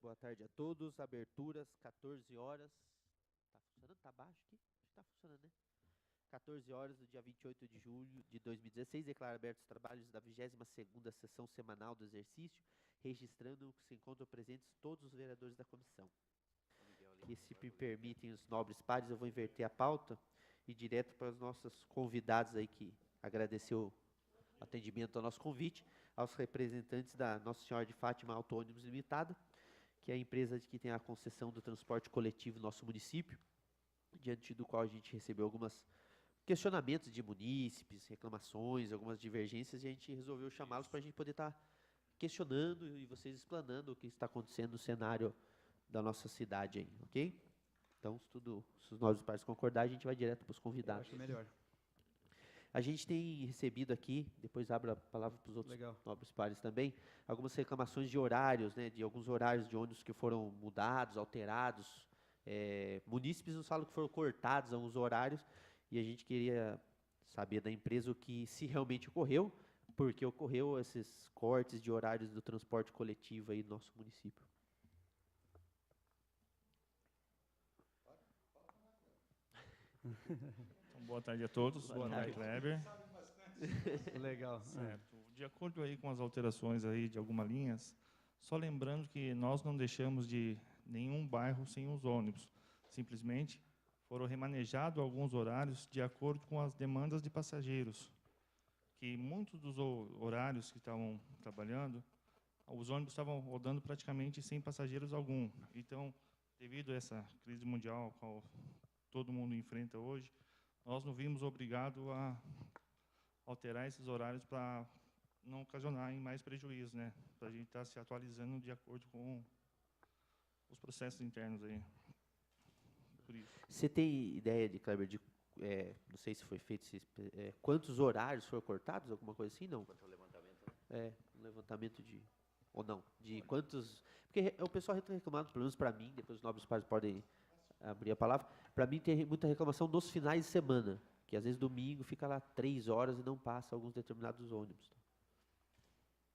Boa tarde a todos. Aberturas, 14 horas. Tá funcionando? Tá baixo aqui? Acho que tá funcionando, né? 14 horas do dia 28 de julho de 2016. Declaro abertos os trabalhos da 22ª sessão semanal do exercício, registrando que se encontram presentes todos os vereadores da comissão. E se me permitem os nobres pares, eu vou inverter a pauta e direto para os nossos convidados aí, que agradeceu o atendimento ao nosso convite, aos representantes da Nossa Senhora de Fátima Auto Ônibus Limitada, que é a empresa que tem a concessão do transporte coletivo no nosso município, diante do qual a gente recebeu alguns questionamentos de munícipes, reclamações, algumas divergências, e a gente resolveu chamá-los para a gente poder estar questionando e vocês explanando o que está acontecendo no cenário da nossa cidade aí, ok? Então, se os nobres pares concordarem, a gente vai direto para os convidados. Eu acho melhor. A gente tem recebido aqui, depois abro a palavra para os outros nobres pares também, algumas reclamações de horários, né, de alguns horários de ônibus que foram mudados, alterados. Munícipes nos falam que foram cortados alguns horários, e a gente queria saber da empresa o que se realmente ocorreu, porque ocorreu esses cortes de horários do transporte coletivo aí no nosso município. Então, boa tarde a todos. Boa tarde, Kleber. Legal. Certo. De acordo aí com as alterações aí de algumas linhas, só lembrando que nós não deixamos de nenhum bairro sem os ônibus. Simplesmente foram remanejados alguns horários de acordo com as demandas de passageiros. Que muitos dos horários que estavam trabalhando, os ônibus estavam rodando praticamente sem passageiros algum. Então, devido a essa crise mundial a qual todo mundo enfrenta hoje, nós nos vimos obrigados a alterar esses horários para não ocasionar em mais prejuízo, né? Para a gente estar se atualizando de acordo com os processos internos aí. Por isso. Você tem ideia, de Kleber, de não sei se foi feito, quantos horários foram cortados, alguma coisa assim, não? Quanto ao levantamento, né? Um levantamento de, ou não, de quantos, porque o pessoal tem reclamado, pelo menos para mim, depois os nobres pares podem abrir a palavra, para mim tem muita reclamação nos finais de semana, que às vezes domingo fica lá 3 horas e não passa alguns determinados ônibus.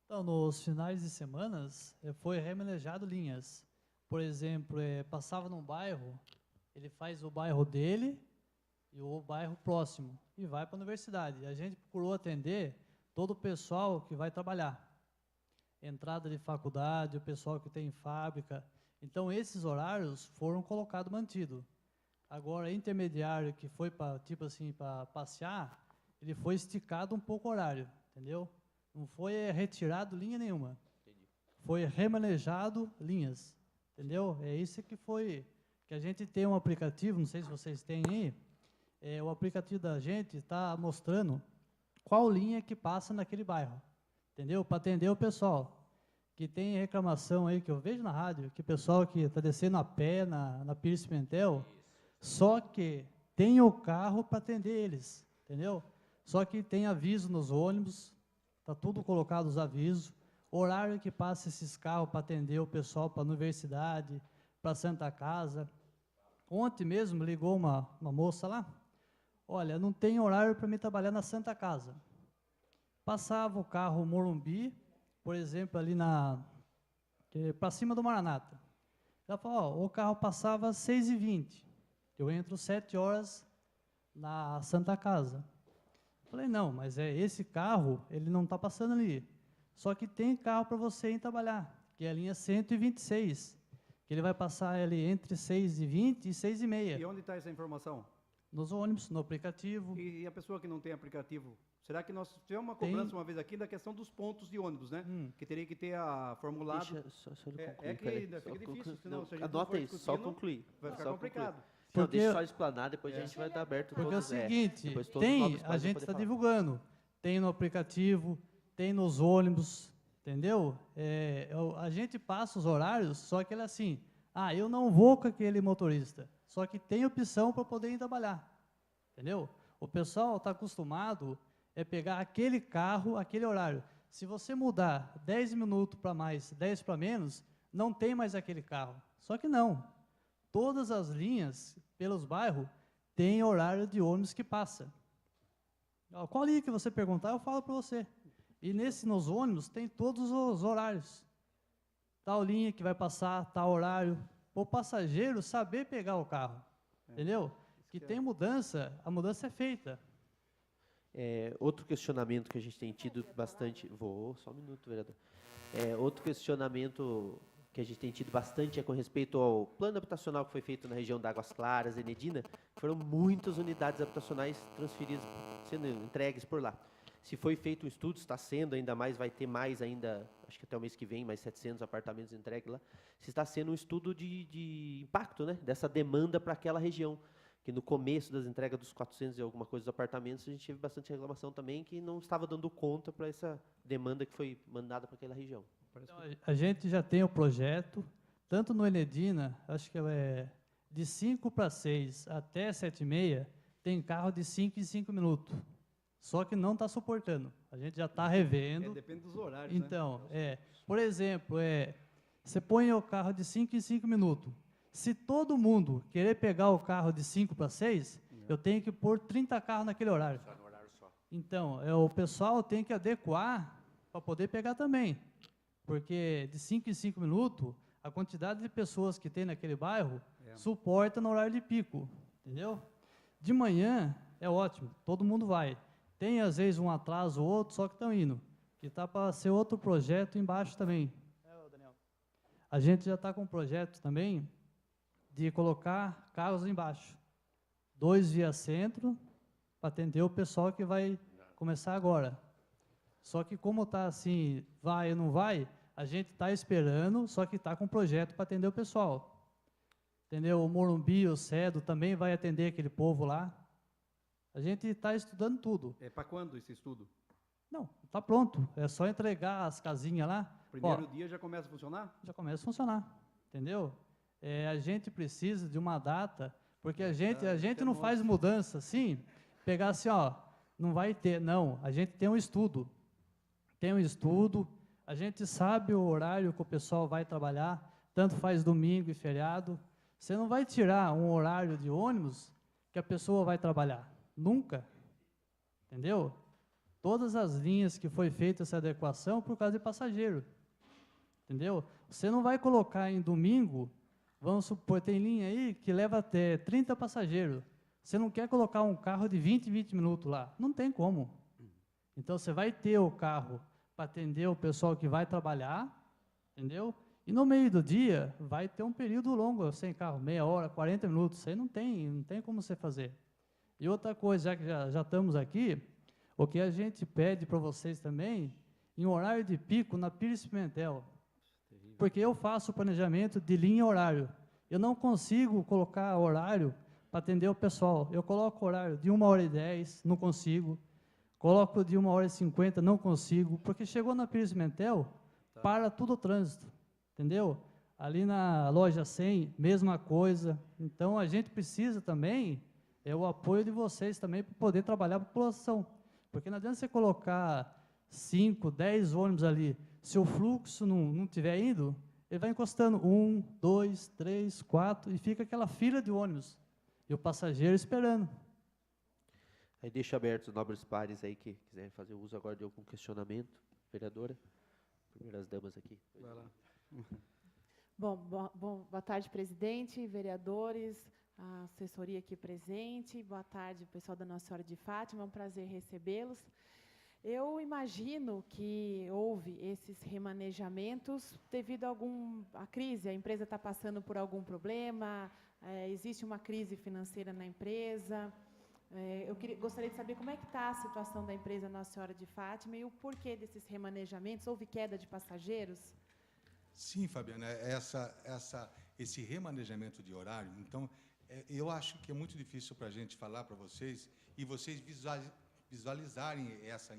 Então, nos finais de semanas, foi remanejado linhas. Por exemplo, passava num bairro, ele faz o bairro dele e o bairro próximo, e vai para a universidade. A gente procurou atender todo o pessoal que vai trabalhar. Entrada de faculdade, o pessoal que tem fábrica. Então, esses horários foram colocados, mantidos. Agora, intermediário que foi para, tipo assim, para passear, ele foi esticado um pouco o horário, entendeu? Não foi retirado linha nenhuma. Entendi. Foi remanejado linhas, entendeu? É isso que foi, que a gente tem um aplicativo, não sei se vocês têm aí, o aplicativo da gente está mostrando qual linha que passa naquele bairro, entendeu? Para atender o pessoal. Que tem reclamação aí, que eu vejo na rádio, que o pessoal que está descendo a pé na Pires Pimentel, só que tem o carro para atender eles, entendeu? Só que tem aviso nos ônibus, está tudo colocado os avisos, horário que passa esses carros para atender o pessoal para a universidade, para a Santa Casa. Ontem mesmo ligou uma moça lá, olha, não tem horário para mim trabalhar na Santa Casa. Passava o carro Morumbi, por exemplo, ali para cima do Maranata. Ela falou, o carro passava às 6h20, eu entro 7 horas na Santa Casa. Falei, não, mas esse carro, ele não está passando ali. Só que tem carro para você ir trabalhar, que é a linha 126, que ele vai passar ali entre 6h20 e 6h30. E onde está essa informação? Nos ônibus, no aplicativo. E a pessoa que não tem aplicativo, será que nós tivemos uma cobrança uma vez aqui da questão dos pontos de ônibus, né? Que teria que ter a formulado. Deixa só ele concluir, que fica difícil, senão se a gente anota aí, só discutindo, concluir. vai ficar Só complicado. concluir. Não, Porque- deixa só explanar, depois a gente vai estar aberto Porque é o todos, seguinte, depois todos os tem, nobres a pares vão gente poder está falar. divulgando, tem no aplicativo, tem nos ônibus, entendeu? A gente passa os horários, só que ele é assim, eu não vou com aquele motorista, só que tem opção para poder ir trabalhar, entendeu? O pessoal está acostumado pegar aquele carro, aquele horário. Se você mudar 10 minutos para mais, 10 para menos, não tem mais aquele carro. Só que não. Todas as linhas, pelos bairros, tem horário de ônibus que passa. Qual linha que você perguntar, eu falo para você. E nos ônibus tem todos os horários. tal linha que vai passar, tal horário. O passageiro saber pegar o carro, entendeu? Que tem mudança, a mudança é feita. Outro questionamento que a gente tem tido bastante... Só um minuto, vereador. Outro questionamento que a gente tem tido bastante é com respeito ao plano habitacional que foi feito na região da Águas Claras, Enedina. Foram muitas unidades habitacionais transferidas, sendo entregues por lá. Se foi feito um estudo, está sendo, ainda mais, vai ter mais ainda, acho que até o mês que vem, mais 700 apartamentos entregues lá. Se está sendo um estudo de impacto, né, dessa demanda para aquela região. Que no começo das entregas dos 400 e alguma coisa dos apartamentos, a gente teve bastante reclamação também, que não estava dando conta para essa demanda que foi mandada para aquela região. Então, a gente já tem o projeto, tanto no Enedina, acho que de 5 para 6 até 7h30, tem carro de 5 em 5 minutos. Só que não está suportando. A gente já está revendo. Depende dos horários, então, né? Por exemplo, você põe o carro de 5 em 5 minutos. Se todo mundo querer pegar o carro de 5 para 6, eu tenho que pôr 30 carros naquele horário. Só no horário só. Então, o pessoal tem que adequar para poder pegar também. Porque de 5 em 5 minutos, a quantidade de pessoas que tem naquele bairro suporta no horário de pico. Entendeu? De manhã é ótimo, todo mundo vai. Tem, às vezes, um atraso ou outro, só que estão indo. Que está para ser outro projeto embaixo também. Daniel. A gente já está com um projeto também de colocar carros embaixo. 2 via centro, para atender o pessoal que vai começar agora. Só que como está assim, vai ou não vai, a gente está esperando, só que está com um projeto para atender o pessoal. Entendeu? O Morumbi, o Cedo também vai atender aquele povo lá. A gente está estudando tudo. É para quando esse estudo? Não, está pronto. É só entregar as casinhas lá. Primeiro dia já começa a funcionar? Já começa a funcionar. Entendeu? A gente precisa de uma data, porque a gente não faz mudança assim, pegar assim, não vai ter. Não, a gente tem um estudo. Tem um estudo, a gente sabe o horário que o pessoal vai trabalhar, tanto faz domingo e feriado. Você não vai tirar um horário de ônibus que a pessoa vai trabalhar. Nunca. Entendeu? Todas as linhas que foi feita essa adequação por causa de passageiro. Entendeu? Você não vai colocar em domingo, vamos supor, tem linha aí que leva até 30 passageiros. Você não quer colocar um carro de 20 minutos lá. Não tem como. Então, você vai ter o carro para atender o pessoal que vai trabalhar, entendeu? E no meio do dia, vai ter um período longo sem carro, meia hora, 40 minutos. Isso aí não tem como você fazer. E outra coisa, já que já estamos aqui, o que a gente pede para vocês também, em horário de pico, na Pires Pimentel, porque eu faço o planejamento de linha e horário. Eu não consigo colocar horário para atender o pessoal. Eu coloco horário de 1h10, não consigo. Coloco de 1h50, não consigo. Porque chegou na Pires Pimentel, para tudo o trânsito. Entendeu? Ali na loja 100, mesma coisa. Então, a gente precisa também, o apoio de vocês também, para poder trabalhar a população. Porque não adianta você colocar 5, 10 ônibus ali. Se o fluxo não estiver indo, ele vai encostando 1, 2, 3, 4, e fica aquela fila de ônibus. E o passageiro esperando. Aí deixa aberto os nobres pares aí que quiserem fazer uso agora de algum questionamento. Vereadora, primeiras damas aqui. Vai lá. Bom, boa tarde, presidente, vereadores, a assessoria aqui presente. Boa tarde, pessoal da Nossa Senhora de Fátima. É um prazer recebê-los. Eu imagino que houve esses remanejamentos devido a crise. A empresa está passando por algum problema, existe uma crise financeira na empresa. Gostaria de saber como é que está a situação da empresa Nossa Senhora de Fátima e o porquê desses remanejamentos. Houve queda de passageiros? Sim, Fabiana, esse remanejamento de horário, então, eu acho que é muito difícil para a gente falar para vocês e vocês visualizarem essa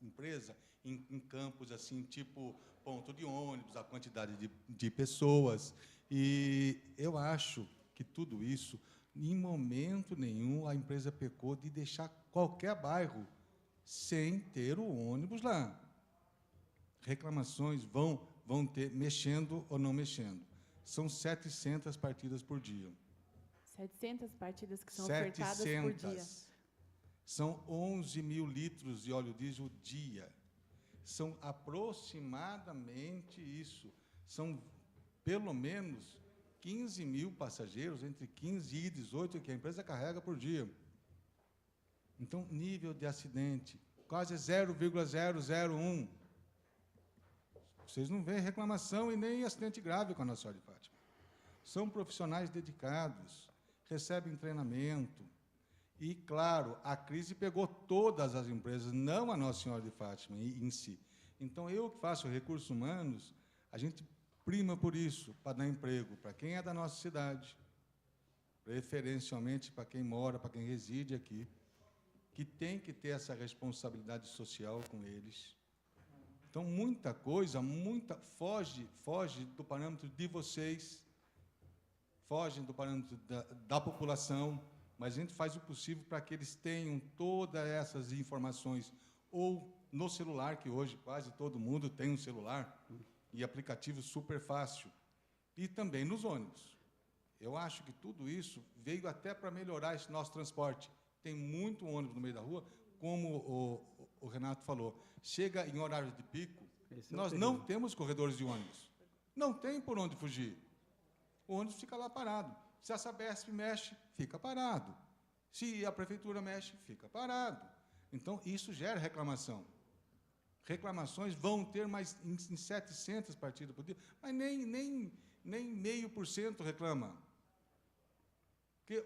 empresa em campos assim, tipo ponto de ônibus, a quantidade de pessoas. E eu acho que tudo isso, em momento nenhum, a empresa pecou de deixar qualquer bairro sem ter o ônibus lá. Reclamações vão ter, mexendo ou não mexendo. São 700 partidas por dia. 700 partidas que são ofertadas por dia. São 11 mil litros de óleo diesel dia. São aproximadamente isso. São pelo menos 15 mil passageiros, entre 15 e 18, que a empresa carrega por dia. Então, nível de acidente, quase 0,001. Vocês não veem reclamação e nem acidente grave com a Nossa Senhora de Fátima. São profissionais dedicados, recebem treinamento. E, claro, a crise pegou todas as empresas, não a Nossa Senhora de Fátima em si. Então, eu que faço recursos humanos, a gente prima por isso, para dar emprego para quem é da nossa cidade, preferencialmente para quem mora, para quem reside aqui, que tem que ter essa responsabilidade social com eles. Então, muita coisa, foge do parâmetro de vocês, foge do parâmetro da população, mas a gente faz o possível para que eles tenham todas essas informações, ou no celular, que hoje quase todo mundo tem um celular, e aplicativo super fácil, e também nos ônibus. Eu acho que tudo isso veio até para melhorar esse nosso transporte. Tem muito ônibus no meio da rua, como o Renato falou, chega em horário de pico, nós não temos corredores de ônibus, não tem por onde fugir. O ônibus fica lá parado. Se a Sabesp mexe, fica parado. Se a prefeitura mexe, fica parado. Então, isso gera reclamação. Reclamações vão ter mais em 700 partidas por dia, mas nem 0,5% reclama. Porque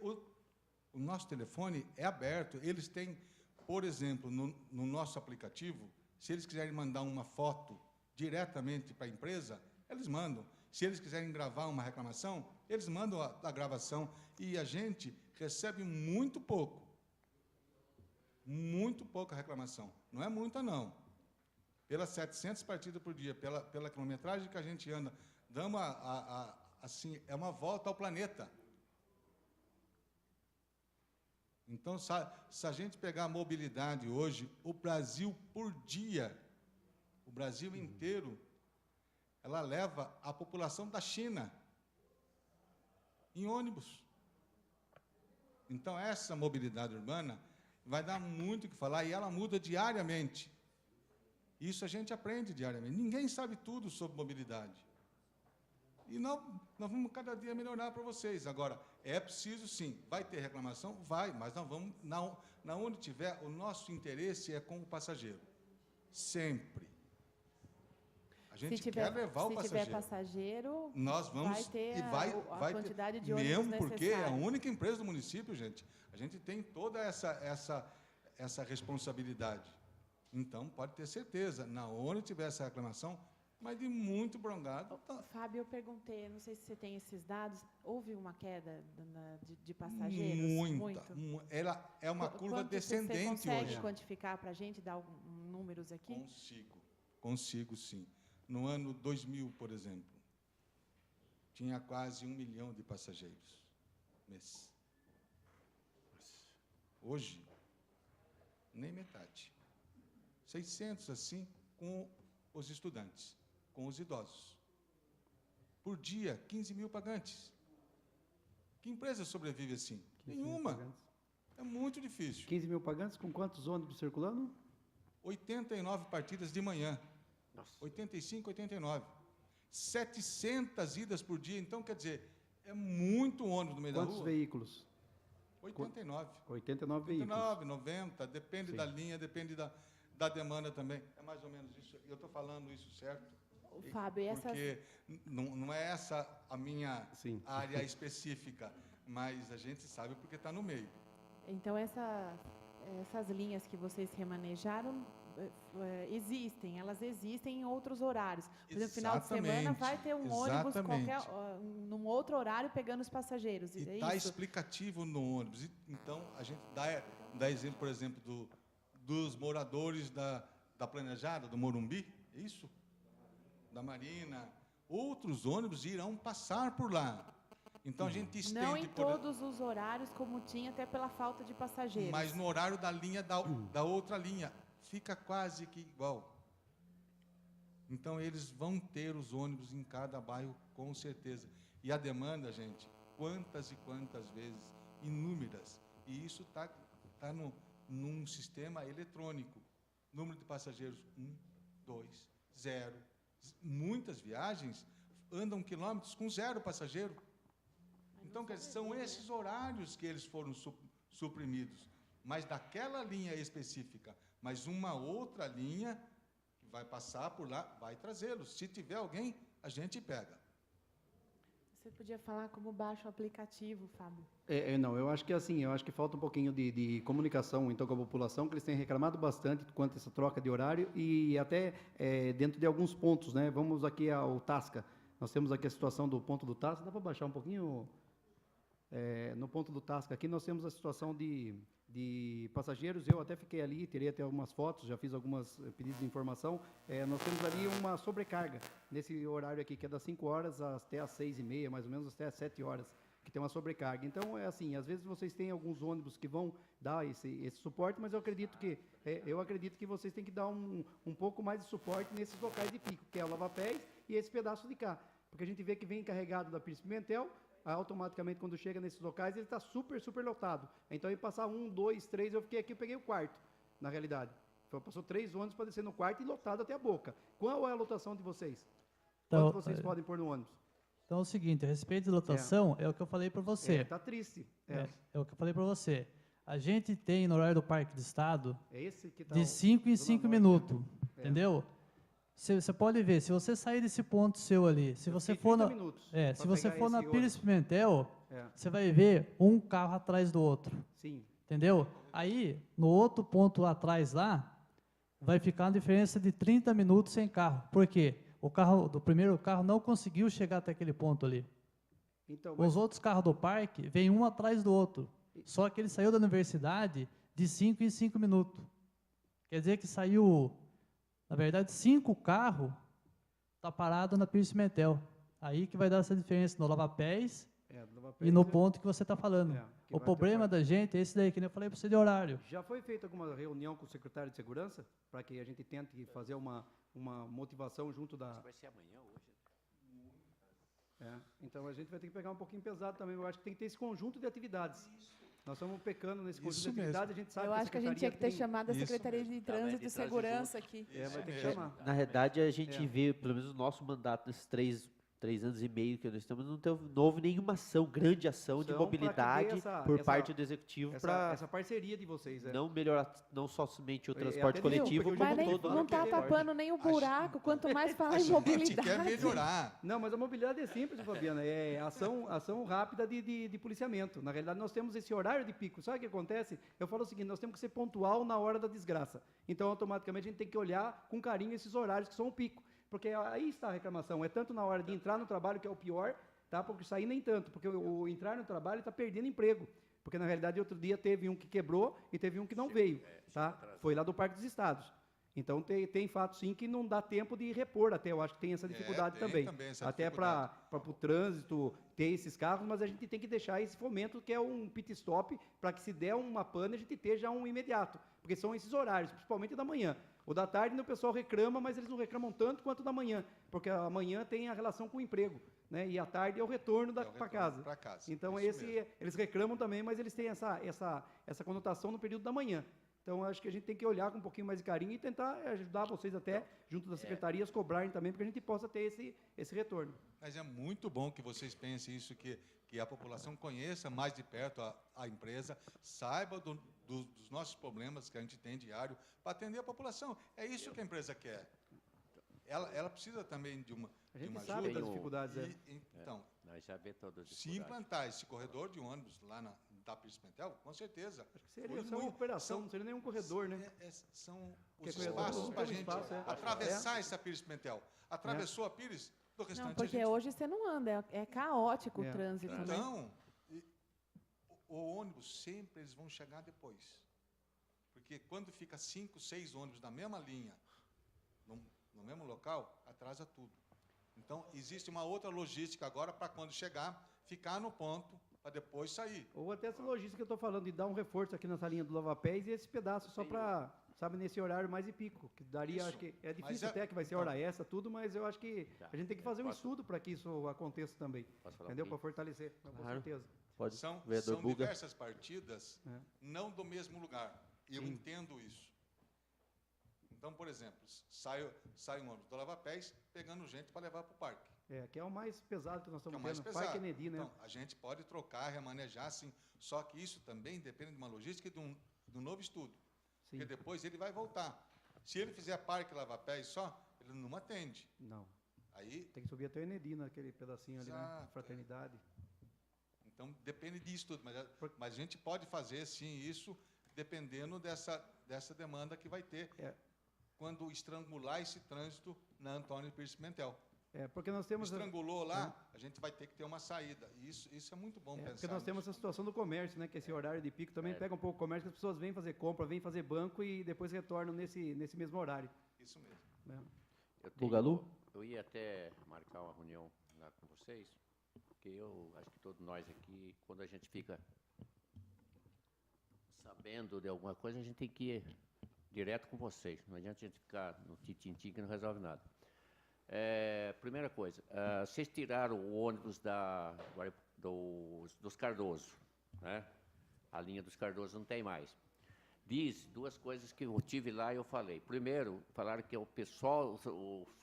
o nosso telefone é aberto. Eles têm, por exemplo, no nosso aplicativo, se eles quiserem mandar uma foto diretamente para a empresa, eles mandam. Se eles quiserem gravar uma reclamação, eles mandam a gravação. E a gente recebe muito pouca reclamação. Não é muita, não. Pelas 700 partidas por dia, pela quilometragem que a gente anda, damos assim, é uma volta ao planeta. Então, se a gente pegar a mobilidade hoje, o Brasil por dia, o Brasil inteiro, ela leva a população da China em ônibus. Então, essa mobilidade urbana vai dar muito o que falar e ela muda diariamente. Isso a gente aprende diariamente. Ninguém sabe tudo sobre mobilidade. E nós vamos cada dia melhorar para vocês. Agora, é preciso sim, vai ter reclamação? Vai, mas nós vamos, na onde tiver, o nosso interesse é com o passageiro. Sempre. A gente quer levar o passageiro. Se tiver passageiro, nós vamos, vai ter vai quantidade ter, de ônibus mesmo porque é a necessária. única empresa do município, gente. A gente tem toda essa responsabilidade. Então, pode ter certeza, na onde tiver essa reclamação, mas de muito prolongado. Fábio, eu perguntei, não sei se você tem esses dados, houve uma queda de passageiros? Muita. Ela é uma curva descendente você consegue hoje. Quantificar para a gente, dar números aqui? Consigo sim. No ano 2000, por exemplo, tinha quase 1 milhão de passageiros mês. Hoje, nem metade. 600, assim, com os estudantes, com os idosos. Por dia, 15 mil pagantes. Que empresa sobrevive assim? Nenhuma. É muito difícil. 15 mil pagantes com quantos ônibus circulando? 89 partidas de manhã. Nossa. 85, 89. 700 idas por dia. Então, quer dizer, é muito ônibus no meio da rua. Quantos veículos? 89. 89 veículos. 89, 90, depende Sim. da linha, depende da demanda também. É mais ou menos isso. Eu estou falando isso certo? Fábio, Porque não é essa a minha Sim. área específica, mas a gente sabe porque está no meio. Então, essas linhas que vocês remanejaram elas existem em outros horários. Por exemplo, no final de semana vai ter um ônibus num outro horário pegando os passageiros. E está explicativo no ônibus. Então, a gente dá exemplo, por exemplo, dos moradores da Planejada, do Morumbi, é isso? Da Marina. Outros ônibus irão passar por lá. Então, a gente estende... Não em todos os horários, como tinha, até pela falta de passageiros. Mas no horário da linha da outra linha. Fica quase que igual. Então, eles vão ter os ônibus em cada bairro, com certeza. E a demanda, gente, quantas e quantas vezes? Inúmeras. E isso está num sistema eletrônico. Número de passageiros, 1, 2, 0. Muitas viagens andam quilômetros com 0 passageiro. Então, quer dizer, são esses horários que eles foram suprimidos. Mas daquela linha específica, mas uma outra linha que vai passar por lá, vai trazê-los. Se tiver alguém, a gente pega. Você podia falar como baixa o aplicativo, Fábio? Não, eu acho que assim, eu acho que falta um pouquinho de comunicação então com a população, que eles têm reclamado bastante quanto a essa troca de horário e até dentro de alguns pontos, né? Vamos aqui ao Tasca. Nós temos aqui a situação do ponto do Tasca. Dá para baixar um pouquinho? No ponto do Tasca aqui nós temos a situação de passageiros. Eu até fiquei ali, teria até algumas fotos, já fiz alguns pedidos de informação. Nós temos ali uma sobrecarga nesse horário aqui, que é das 5 horas até as 6h30, mais ou menos, até as 7 horas, que tem uma sobrecarga. Então, é assim, às vezes vocês têm alguns ônibus que vão dar esse suporte, mas eu acredito que vocês têm que dar um pouco mais de suporte nesses locais de pico, que é o Lava-Pés e esse pedaço de cá. Porque a gente vê que vem carregado da Pires Pimentel, automaticamente, quando chega nesses locais, ele está super, super lotado. Então, ele passar 1, 2, 3, eu fiquei aqui, eu peguei o quarto, na realidade. Passou 3 ônibus para descer no quarto e lotado até a boca. Qual é a lotação de vocês? Então, Quanto vocês podem pôr no ônibus? Então é o seguinte, a respeito de lotação, é o que eu falei para você. Tá triste. É o que eu falei para você. A gente tem no horário do Parque do Estado Esse que tá de 5 em 5 minutos, É. entendeu? Você pode ver, se você sair desse ponto seu ali, se você for na, se você for na Pires Pimentel, você vai ver um carro atrás do outro. Sim. Entendeu? Aí, no outro ponto lá atrás, lá, vai ficar uma diferença de 30 minutos sem carro. Por quê? O carro do primeiro carro não conseguiu chegar até aquele ponto ali. Então, Os outros carros do parque vêm um atrás do outro. Só que ele saiu da universidade de 5 em 5 minutos. Quer dizer que saiu, na verdade, 5 carros tá parado na Pires Pimentel. Aí que vai dar essa diferença no Lava-Pés e no ponto que você está falando. O problema da gente é esse daí, que nem eu falei para você de horário. Já foi feita alguma reunião com o secretário de Segurança para que a gente tente fazer uma motivação junto da... Isso vai ser amanhã ou hoje? Então a gente vai ter que pegar um pouquinho pesado também. Eu acho que tem que ter esse conjunto de atividades. Nós estamos pecando nesse conjunto de atividades, a gente sabe Eu acho que a gente tinha que ter chamado a Isso Secretaria de Trânsito e Segurança aqui. vai ter que chamar. Na realidade, a gente vê, pelo menos o nosso mandato nesses 3 anos e meio que nós estamos, não houve nenhuma grande ação de Ação pra mobilidade que dê por parte do Executivo para Essa parceria de vocês. não melhorar, não só somente o É, transporte até coletivo, porque como hoje Mas nem, todo. não está tapando nem o buraco, quanto mais falar em A gente mobilidade. quer melhorar. Não, mas a mobilidade é simples, Fabiana. É ação rápida de policiamento. Na realidade, nós temos esse horário de pico. Sabe o que acontece? Eu falo o seguinte, nós temos que ser pontual na hora da desgraça. Então, automaticamente, a gente tem que olhar com carinho esses horários que são o pico. Porque aí está a reclamação. É tanto na hora de entrar no trabalho, que é o pior, tá? Porque sair nem tanto. Porque o entrar no trabalho está perdendo emprego. Porque, na realidade, outro dia teve um que quebrou e teve um que não veio. Tá? Foi lá do Parque dos Estados. Então, tem fato, sim, que não dá tempo de repor até. Eu acho que tem essa dificuldade tem também. essa Até para o trânsito ter esses carros, mas a gente tem que deixar esse fomento, que é um pit stop, para que se der uma pane, a gente ter já um imediato. Porque são esses horários, principalmente da manhã. O da tarde, o pessoal reclama, mas eles não reclamam tanto quanto da manhã, porque a manhã tem a relação com o emprego, né? E a tarde é o retorno para casa. Então, eles reclamam também, mas eles têm essa conotação no período da manhã. Então, acho que a gente tem que olhar com um pouquinho mais de carinho e tentar ajudar vocês até, junto das secretarias, cobrarem também, para que a gente possa ter esse retorno. Mas é muito bom que vocês pensem isso, que a população conheça mais de perto a empresa, saiba dos nossos problemas que a gente tem diário, para atender a população. É isso que a empresa quer. Ela precisa também de uma A gente ajuda. sabe das dificuldades. Então, Nós já vê todas as se dificuldades. implantar esse corredor de ônibus lá na Pires Pimentel, com certeza. Acho que seria só uma operação, não seria nenhum corredor, né? São Porque os corredor espaços não para a tem gente espaço, atravessar essa Pires Pimentel. Atravessou a Pires, do restante Não, porque a gente... hoje você não anda, é caótico o trânsito, né? Então, o ônibus sempre eles vão chegar depois. Porque quando fica 5, 6 ônibus na mesma linha, no mesmo local, atrasa tudo. Então, existe uma outra logística agora para quando chegar, ficar no ponto, para depois sair. Ou até essa logística que eu estou falando, de dar um reforço aqui nessa linha do Lava-Pés e esse pedaço só para, sabe, nesse horário mais de pico, que daria, Isso. acho que é Mas difícil até que vai ser então, hora extra, tudo, mas eu acho que a gente tem que fazer um Posso- estudo para que isso aconteça também, Posso falar um entendeu? Para pouquinho? fortalecer, com Claro. certeza. Pode, São vereador Buga. diversas partidas, não do mesmo lugar. E eu entendo isso. Então, por exemplo, sai um ônibus do Lava-Pés pegando gente para levar para o parque. Que é o mais pesado que nós Que é estamos o mais tendo. pesado. Parque Kennedy, né? Então, a gente pode trocar, remanejar, sim. Só que isso também depende de uma logística e de um novo estudo. Sim. Porque depois ele vai voltar. Se ele fizer parque lava-pés só, ele não atende. Não. Aí, Tem que subir até o Enedi, naquele pedacinho ali, né? Exato, Fraternidade. então, depende disso tudo. Mas a gente pode fazer, sim, isso dependendo dessa demanda que vai ter quando estrangular esse trânsito na Antônio Pires Pimentel. Porque nós temos... Estrangulou lá, a gente vai ter que ter uma saída. E isso é muito bom pensar. Porque nós temos nisso. a situação do comércio, né? Que esse horário de pico também pega um pouco o comércio, que as pessoas vêm fazer compra, vêm fazer banco e depois retornam nesse mesmo horário. Isso mesmo. Né? Bugalu? Eu ia até marcar uma reunião lá com vocês, porque eu acho que todos nós aqui, quando a gente fica sabendo de alguma coisa, a gente tem que ir direto com vocês. Não adianta a gente ficar no titim que não resolve nada. Primeira coisa, vocês tiraram o ônibus dos Cardoso, né? A linha dos Cardoso não tem mais. Diz duas coisas que eu tive lá e eu falei. Primeiro, falaram que é o pessoal,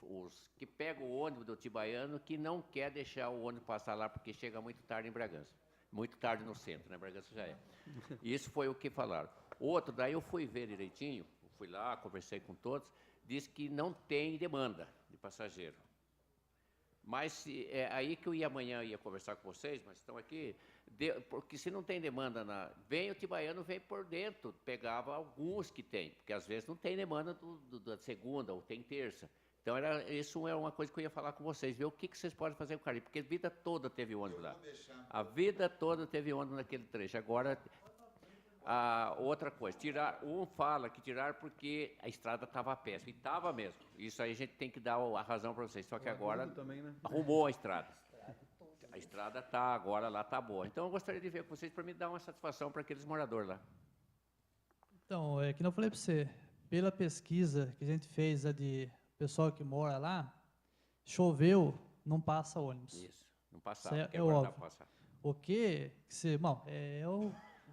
os que pegam o ônibus do Tibaiano, que não quer deixar o ônibus passar lá porque chega muito tarde em Bragança. Muito tarde no centro, né? Bragança já é. Isso foi o que falaram. Outro, daí eu fui ver direitinho, fui lá, conversei com todos, disse que não tem demanda de passageiro. Mas aí que eu ia amanhã ia conversar com vocês, mas estão aqui, porque se não tem demanda, vem o Tibaiano, vem por dentro, pegava alguns que tem, porque às vezes não tem demanda da segunda, ou tem terça. Então, isso é uma coisa que eu ia falar com vocês, ver o que vocês podem fazer com o Caribe, porque a vida toda teve ônibus lá. A vida toda teve ônibus naquele trecho. Agora, outra coisa, fala que tiraram porque a estrada estava péssima, e estava mesmo. Isso aí a gente tem que dar a razão para vocês, só que agora também, né? arrumou a estrada. A estrada agora lá está boa. Então, eu gostaria de ver com vocês para me dar uma satisfação para aqueles moradores lá. Então, que não falei para você, pela pesquisa que a gente fez de pessoal que mora lá, choveu, não passa ônibus. Isso, não passava, Isso porque é agora dá óbvio. para passar.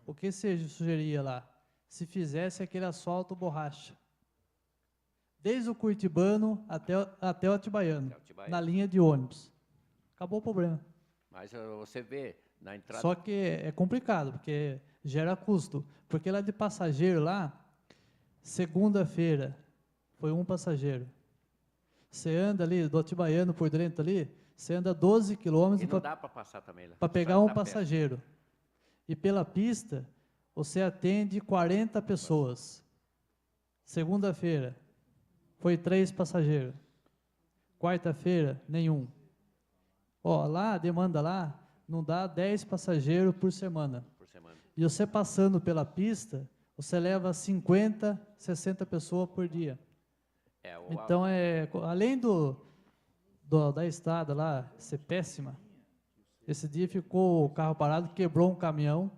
O que você sugeria lá? Se fizesse aquele asfalto borracha, desde o Curitibano até o Atibaiano, Até o Atibaiano. na linha de ônibus. Acabou o problema. Mas você vê na entrada... Só que é complicado, porque gera custo. Porque lá de passageiro, segunda-feira, foi um passageiro. Você anda ali, do Atibaiano por dentro ali, você anda 12 E quilômetros não dá para passar também lá. para pegar um passageiro. E pela pista, você atende 40 pessoas. Segunda-feira, foi 3 passageiros. Quarta-feira, nenhum. A demanda lá, não dá 10 passageiros por semana. Por semana. E você passando pela pista, você leva 50, 60 pessoas por dia. Então, além da estrada lá ser péssima, esse dia ficou o carro parado, quebrou um caminhão.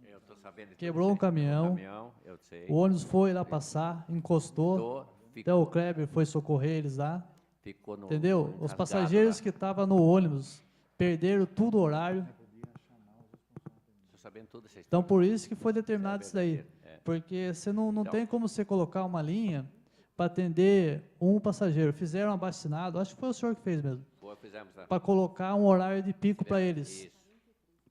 Eu estou sabendo. Quebrou um caminhão. Eu sei. O ônibus foi lá passar, encostou. Até o Kleber foi socorrer eles lá. Ficou no... Entendeu? Os passageiros que estavam no ônibus perderam tudo o horário. Estou sabendo tudo essa história. Então, por isso que foi determinado isso daí. É. Porque você não Então, tem como você colocar uma linha para atender um passageiro. Fizeram abaixinado, acho que foi o senhor que fez mesmo, Fizemos lá. para colocar um horário de pico para eles. Isso.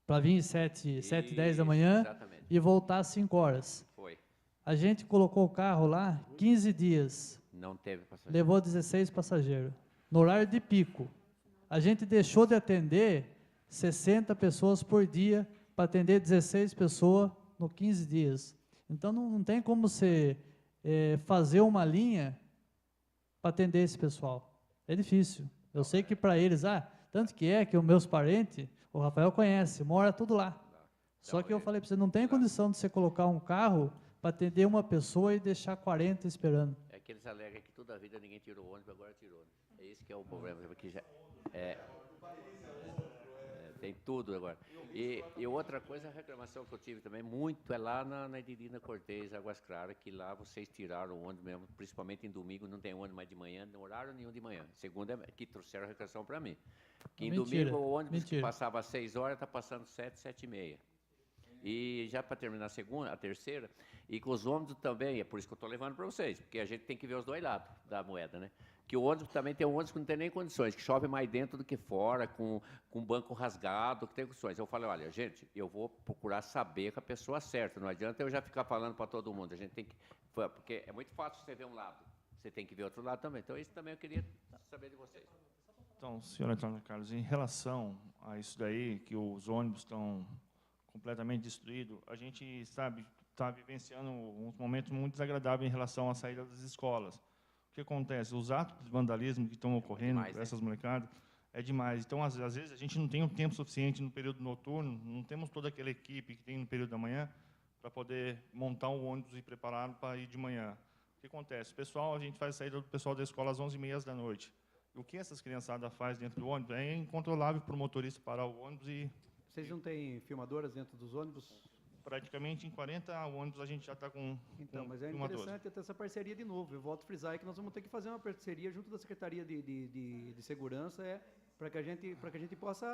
Para vir 7, 10 da manhã Exatamente. e voltar às 5 horas. Foi. A gente colocou o carro lá 15 dias, Não teve passageiro. levou 16 passageiros. No horário de pico. A gente deixou de atender 60 pessoas por dia para atender 16 pessoas no 15 dias. Então, não tem como você fazer uma linha para atender esse pessoal. É difícil. Eu sei que para eles, tanto que os meus parentes, o Rafael conhece, mora tudo lá. Só que eu falei para você, não tem condição de você colocar um carro para atender uma pessoa e deixar 40 esperando. É que eles alegam que toda a vida ninguém tirou o ônibus, agora tirou. É isso que é o problema. Porque tem tudo agora. E outra coisa, a reclamação que eu tive também, muito é lá na Edilina Cortez, Águas Claras, que lá vocês tiraram o ônibus mesmo, principalmente em domingo, não tem ônibus mais de manhã, não horário nenhum de manhã. Segunda, que trouxeram a reclamação para mim. Que em Mentira, domingo o ônibus que mentira. passava às 6 horas, está passando 7, 7 e meia. E já para terminar a terceira, e com os ônibus também, é por isso que eu estou levando para vocês, porque a gente tem que ver os dois lados da moeda, né? Que o ônibus também tem ônibus que não tem nem condições, que chove mais dentro do que fora, com banco rasgado, que tem condições. Eu falei, olha, gente, eu vou procurar saber com a pessoa certa, não adianta eu já ficar falando para todo mundo, a gente tem que... Porque é muito fácil você ver um lado, você tem que ver outro lado também. Então, isso também eu queria saber de vocês. Então, senhor Antônio Carlos, em relação a isso daí, que os ônibus estão completamente destruídos, a gente, sabe, está vivenciando uns momentos muito desagradáveis em relação à saída das escolas. O que acontece? Os atos de vandalismo que estão ocorrendo demais, com essas molecadas é demais. Então, às vezes, a gente não tem o tempo suficiente no período noturno, não temos toda aquela equipe que tem no período da manhã para poder montar um ônibus e prepará-lo para ir de manhã. O que acontece? O pessoal, a gente faz a saída do pessoal da escola às 11h30 da noite. O que essas criançadas fazem dentro do ônibus é incontrolável para o motorista parar o ônibus e... Vocês não têm filmadoras dentro dos ônibus? Praticamente em 40 ônibus a gente já está com Então, com mas é filmadores. interessante ter essa parceria de novo. Eu volto a frisar que nós vamos ter que fazer uma parceria junto da Secretaria de Segurança, para que a gente possa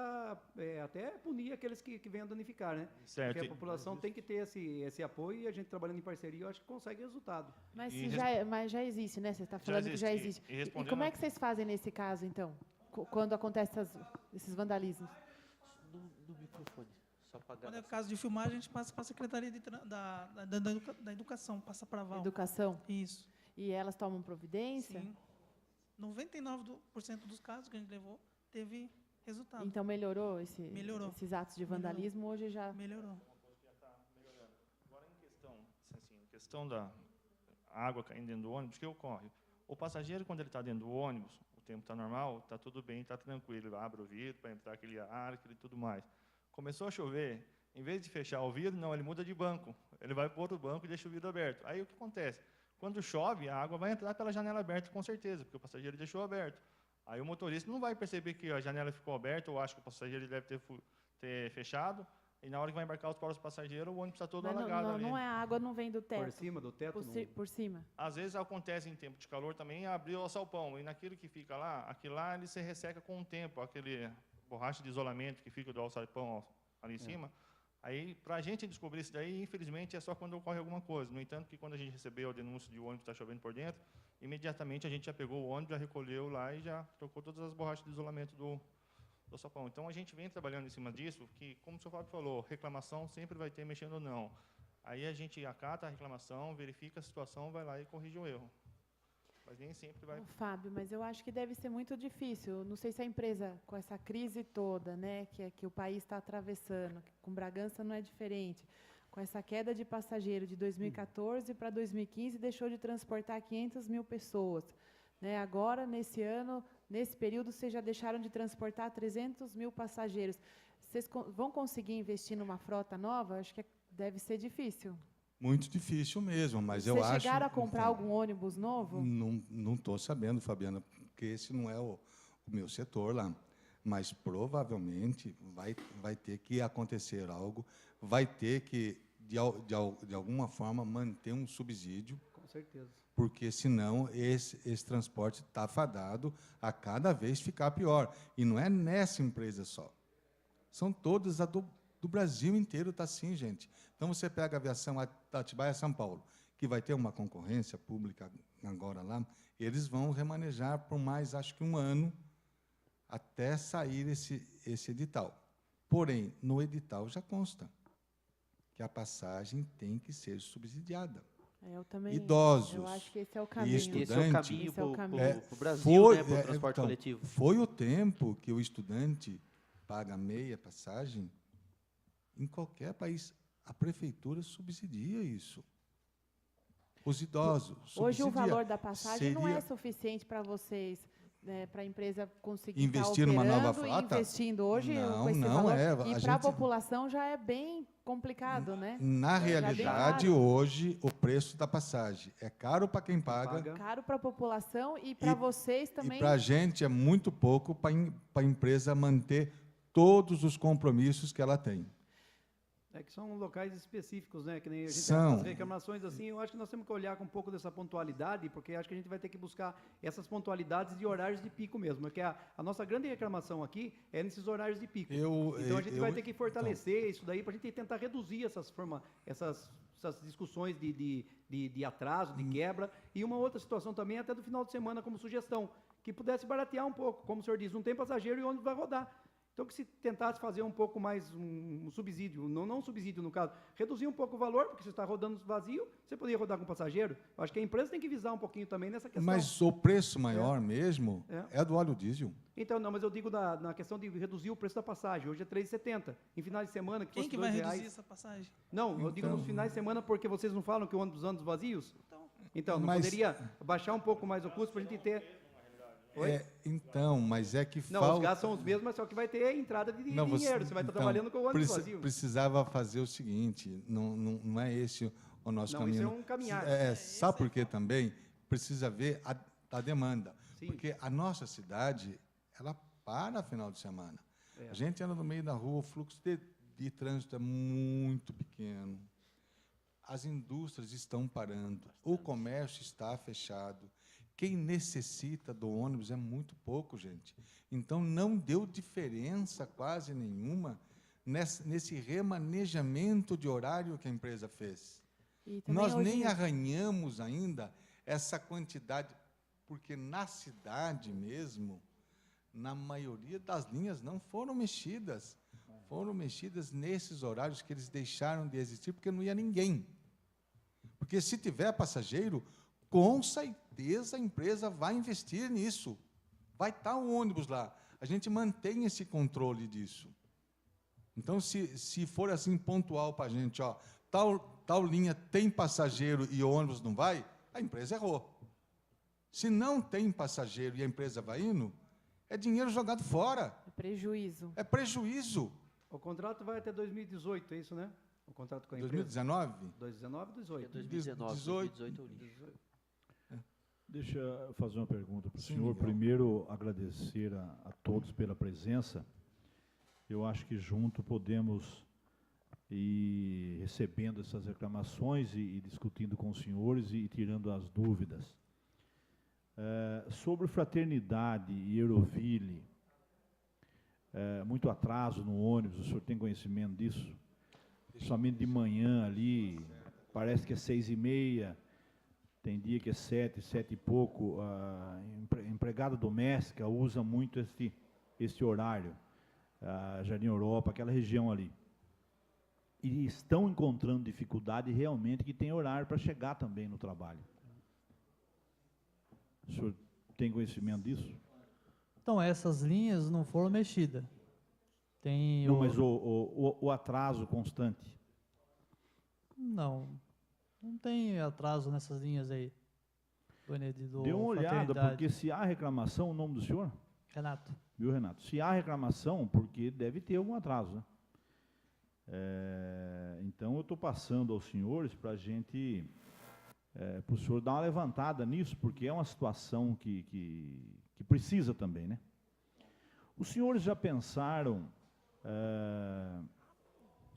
até punir aqueles que venham danificar, né? Certo. Porque a população tem que ter esse apoio e a gente trabalhando em parceria, eu acho que consegue resultado. Mas, E mas já existe, né? Você está falando que já existe. E E respondendo como a- é que vocês fazem nesse caso, então? Quando acontecem esses vandalismos? No microfone, só para Quando é o caso de filmar, a gente passa para a Secretaria da Educação, passa para a Val. Educação? Isso. E elas tomam providência? Sim. 99% dos casos que a gente levou teve resultado. Então melhorou, Melhorou. esses atos de vandalismo? Hoje já... Melhorou. Agora, em questão da água caindo dentro do ônibus, o que ocorre? O passageiro, quando ele está dentro do ônibus, o tempo está normal, está tudo bem, está tranquilo, ele abre o vidro para entrar aquele ar, aquele tudo mais. Começou a chover, em vez de fechar o vidro, não, ele muda de banco. Ele vai para outro banco e deixa o vidro aberto. Aí o que acontece? Quando chove, a água vai entrar pela janela aberta, com certeza, porque o passageiro deixou aberto. Aí o motorista não vai perceber que a janela ficou aberta, ou acha que o passageiro deve ter fechado, e na hora que vai embarcar os próximos passageiros, o ônibus está todo Mas alagado ali. não é a água, não vem do teto. Por cima do teto? Por cima. Às vezes acontece em tempo de calor também, abrir o salpão, e naquilo que fica lá, aquilo lá ele se resseca com o tempo, aquele borracha de isolamento que fica do alçapão ali em cima. Aí, para a gente descobrir isso daí, infelizmente, é só quando ocorre alguma coisa. No entanto, que quando a gente recebeu a denúncia de o ônibus está chovendo por dentro, imediatamente a gente já pegou o ônibus, já recolheu lá e já trocou todas as borrachas de isolamento do alçapão. Então, a gente vem trabalhando em cima disso, que, como o senhor Fábio falou, reclamação sempre vai ter mexendo ou não. Aí a gente acata a reclamação, verifica a situação, vai lá e corrige o erro. Mas nem sempre vai... Ô, Fábio, mas eu acho que deve ser muito difícil. Não sei se a empresa, com essa crise toda, né, que o país está atravessando, com Bragança não é diferente, com essa queda de passageiro de 2014 para 2015, deixou de transportar 500 mil pessoas. Né? Agora, nesse ano, nesse período, vocês já deixaram de transportar 300 mil passageiros. Vocês vão conseguir investir numa frota nova? Acho que deve ser difícil. Muito difícil mesmo, mas eu Vocês acho... chegaram a comprar então, algum ônibus novo? Não estou sabendo, Fabiana, porque esse não é o meu setor lá. Mas provavelmente vai ter que acontecer algo, vai ter que, de alguma forma, manter um subsídio, Com certeza. porque senão esse transporte está fadado a cada vez ficar pior. E não é nessa empresa só. São todas a do Brasil inteiro, está assim, gente. Então, você pega a aviação Atibaia-São Paulo, que vai ter uma concorrência pública agora lá, eles vão remanejar por mais, acho que 1 ano, até sair esse edital. Porém, no edital já consta que a passagem tem que ser subsidiada. Eu também. Idosos Eu acho que esse é o e caminho. Esse é o estudante, caminho Esse é o para caminho. o Brasil, né, para o então, transporte coletivo. Foi o tempo que o estudante paga meia passagem em qualquer país. A prefeitura subsidia isso. Os idosos Hoje o subsidia. valor da passagem não é Seria- suficiente para vocês, para a empresa conseguir Investir estar numa nova operando e frota? investindo hoje Não, com esse não valor. é. A E para a gente- população já é bem complicado, né? Na bem realidade, caro. hoje, o preço da passagem é caro para quem paga, Caro para a população e para vocês e também. para a gente é muito pouco para a empresa manter todos os compromissos que ela tem. É que são locais específicos, né? Que nem a gente São. as reclamações assim, eu acho que nós temos que olhar com um pouco dessa pontualidade, porque acho que a gente vai ter que buscar essas pontualidades de horários de pico mesmo, porque a nossa grande reclamação aqui é nesses horários de pico. Então a gente vai ter que fortalecer isso daí para a gente tentar reduzir essas essas discussões de atraso, de quebra, e uma outra situação também, até do final de semana, como sugestão, que pudesse baratear um pouco, como o senhor diz, não tem passageiro e o ônibus vai rodar. Então, que se tentasse fazer um pouco mais um subsídio, não um subsídio no caso, reduzir um pouco o valor, porque se está rodando vazio, você poderia rodar com passageiro. Eu acho que a empresa tem que visar um pouquinho também nessa questão. Mas o preço maior mesmo é do óleo diesel. Então, não, mas eu digo na questão de reduzir o preço da passagem. Hoje é R$ 3,70. Em finais de semana, que Quem fosse que vai R$ 2,00. reduzir essa passagem? Não, eu digo nos finais de semana porque vocês não falam que o ônibus anda vazios? Então, não Mas- poderia baixar um pouco mais o custo para a gente ter... Oi? Então, mas é que Não, falta... os gastos são os mesmos, mas só que vai ter entrada de Não, dinheiro. Você vai estar então, trabalhando com o ônibus vazio. Precisava fazer o seguinte, não é esse o nosso Não, caminho. isso é um caminhar. Sabe por quê também? Precisa ver a demanda. Sim. Porque a nossa cidade, ela para final de semana. A gente anda no meio da rua, o fluxo de trânsito é muito pequeno. As indústrias estão parando, o comércio está fechado. Quem necessita do ônibus é muito pouco, gente. Então, não deu diferença quase nenhuma nesse remanejamento de horário que a empresa fez. E também Nós hoje- nem arranhamos ainda essa quantidade, porque na cidade mesmo, na maioria das linhas não foram mexidas. Foram mexidas nesses horários que eles deixaram de existir, porque não ia ninguém. Porque se tiver passageiro, com certeza a empresa vai investir nisso. Vai estar o ônibus lá. A gente mantém esse controle disso. Então, se for assim pontual para a gente, ó, tal linha tem passageiro e o ônibus não vai, a empresa errou. Se não tem passageiro e a empresa vai indo, é dinheiro jogado fora. É prejuízo. É prejuízo. O contrato vai até 2018, é isso, né? O contrato com a empresa. 2019? 2019 e 2018. 2019, 18. 2018 Deixa eu fazer uma pergunta para o Sim, senhor. Miguel. Primeiro, agradecer a todos pela presença. Eu acho que junto podemos ir recebendo essas reclamações e discutindo com os senhores e tirando as dúvidas. Sobre fraternidade e Euroville, muito atraso no ônibus, o senhor tem conhecimento disso? Somente de manhã ali, parece que é 6h30, tem dia que é 7, 7 e pouco. A empregada doméstica usa muito esse horário, Jardim Europa, aquela região ali. E estão encontrando dificuldade realmente que tem horário para chegar também no trabalho. O senhor tem conhecimento disso? Então, essas linhas não foram mexidas. Tem Não, mas o atraso constante. Não tem atraso nessas linhas aí. Dê uma olhada, porque se há reclamação, o nome do senhor? Renato. Viu, Renato? Se há reclamação, porque deve ter algum atraso, né? Então, eu estou passando aos senhores para a gente, para o senhor dar uma levantada nisso, porque é uma situação que precisa também, né? Os senhores já pensaram,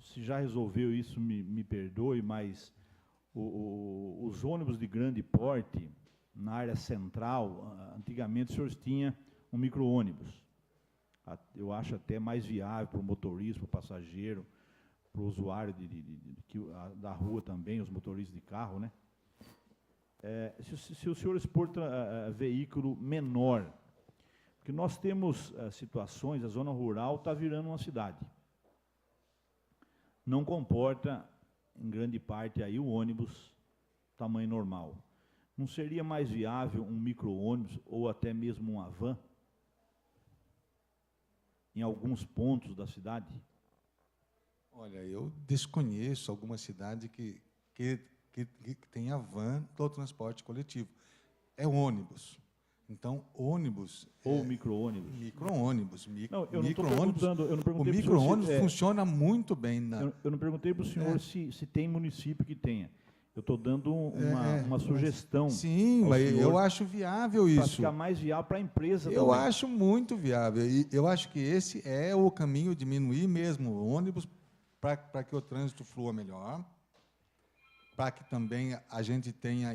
se já resolveu isso, me perdoe, mas os ônibus de grande porte, na área central, antigamente os senhores tinham um micro-ônibus. Eu acho até mais viável para o motorista, para o passageiro, para o usuário da rua também, os motoristas de carro, né? Se os senhores por veículo menor, porque nós temos situações, a zona rural está virando uma cidade. Não comporta, em grande parte, aí o ônibus tamanho normal. Não seria mais viável um micro-ônibus ou até mesmo uma van em alguns pontos da cidade? Olha, eu desconheço alguma cidade que tenha van do transporte coletivo. É ônibus. Então, ônibus... Ou micro-ônibus? Micro-ônibus. Não, eu não estou perguntando... Eu não O perguntei pro micro-ônibus senhor funciona muito bem. Eu não perguntei para o senhor se tem município que tenha. Eu estou dando uma sugestão. Sim, ao mas senhor eu acho viável para isso. ficar mais viável para a empresa Eu também. acho muito viável. E eu acho que esse é o caminho, diminuir mesmo o ônibus para que o trânsito flua melhor, para que também a gente tenha,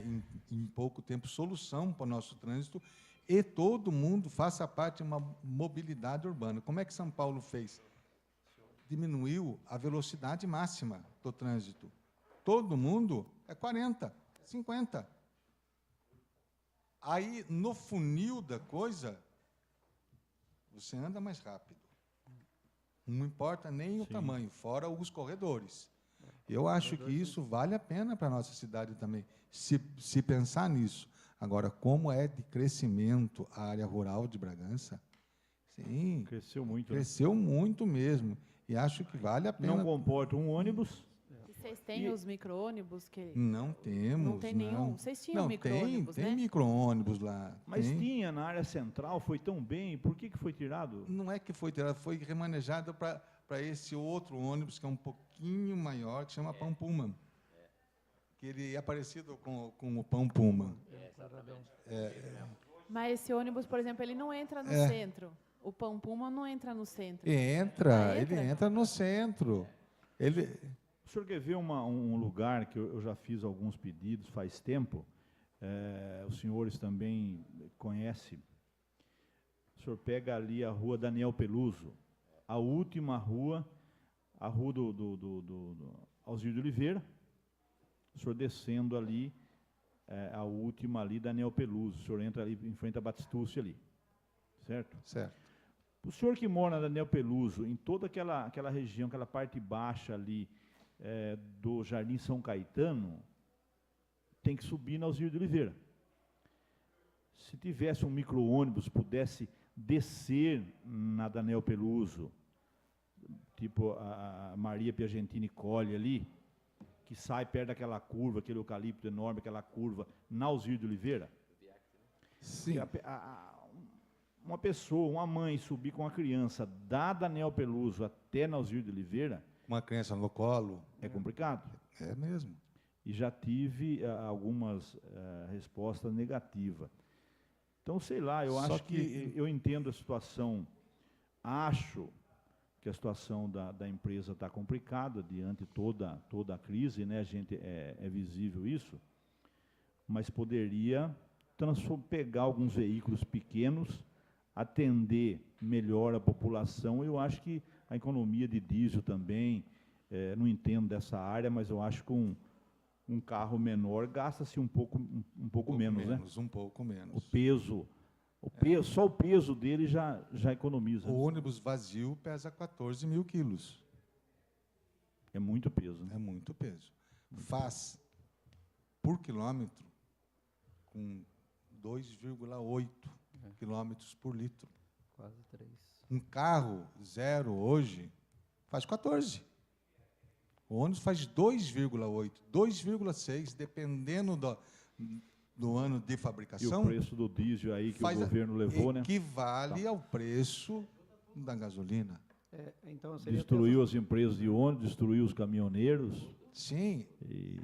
em pouco tempo, solução para o nosso trânsito e todo mundo faça parte de uma mobilidade urbana. Como é que São Paulo fez? Diminuiu a velocidade máxima do trânsito. todo mundo, é 40, 50. Aí, no funil da coisa, você anda mais rápido. Não importa nem o tamanho, fora os corredores. Eu acho que isso vale a pena para a nossa cidade também, se pensar nisso. Agora, como é de crescimento a área rural de Bragança, sim, Cresceu muito. cresceu muito mesmo. E acho que vale a pena. Não comporta um ônibus. E vocês têm os micro-ônibus que... Não temos. Não tem nenhum? Vocês tinham não, micro-ônibus, tem né? micro-ônibus lá. Mas tem. tinha na área central, foi tão bem. Por que foi tirado? Não é que foi tirado, foi remanejado para esse outro ônibus, que é um pouquinho maior, que chama Pão Puma. Que ele é parecido com o Pão Puma. Mas esse ônibus, por exemplo, ele não entra no centro. O Pão Puma não entra no centro. Entra, ele entra no centro. Ele... O senhor quer ver um lugar que eu já fiz alguns pedidos faz tempo? Os senhores também conhecem. O senhor pega ali a rua Daniel Peluso, a última rua, a rua do Alzir de Oliveira. O senhor descendo ali, a última ali, Daniel Peluso. O senhor entra ali em frente a Batistucci ali. Certo? Certo. O senhor que mora na Daniel Peluso, em toda aquela região, aquela parte baixa ali do Jardim São Caetano, tem que subir na Alzir de Oliveira. Se tivesse um micro-ônibus, pudesse descer na Daniel Peluso, tipo a Maria Piagentini Colli ali, que sai perto daquela curva, aquele eucalipto enorme, aquela curva, na Alzir de Oliveira. Sim. Uma pessoa, uma mãe, subir com uma criança da Daniel Peluso até na Alzir de Oliveira... Uma criança no colo. É complicado. É mesmo. E já tive algumas respostas negativas. Então, sei lá, eu acho que eu entendo a situação, acho que a situação da empresa está complicada diante de toda a crise, né? A gente é visível isso, mas poderia pegar alguns veículos pequenos, atender melhor a população. Eu acho que a economia de diesel também, não entendo dessa área, mas eu acho que um carro menor gasta-se um pouco menos, né? Um pouco menos. O peso, só o peso dele já economiza. O ônibus vazio pesa 14 mil quilos. É muito peso. Né? É muito peso. Faz, por quilômetro, com 2,8 quilômetros por litro. Quase 3. Um carro zero hoje faz 14. O ônibus faz 2,8, 2,6, dependendo do ano de fabricação. E o preço do diesel aí que o governo levou, né? Equivale ao preço da gasolina. Então, destruiu as empresas de ônibus, destruiu os caminhoneiros. Sim. E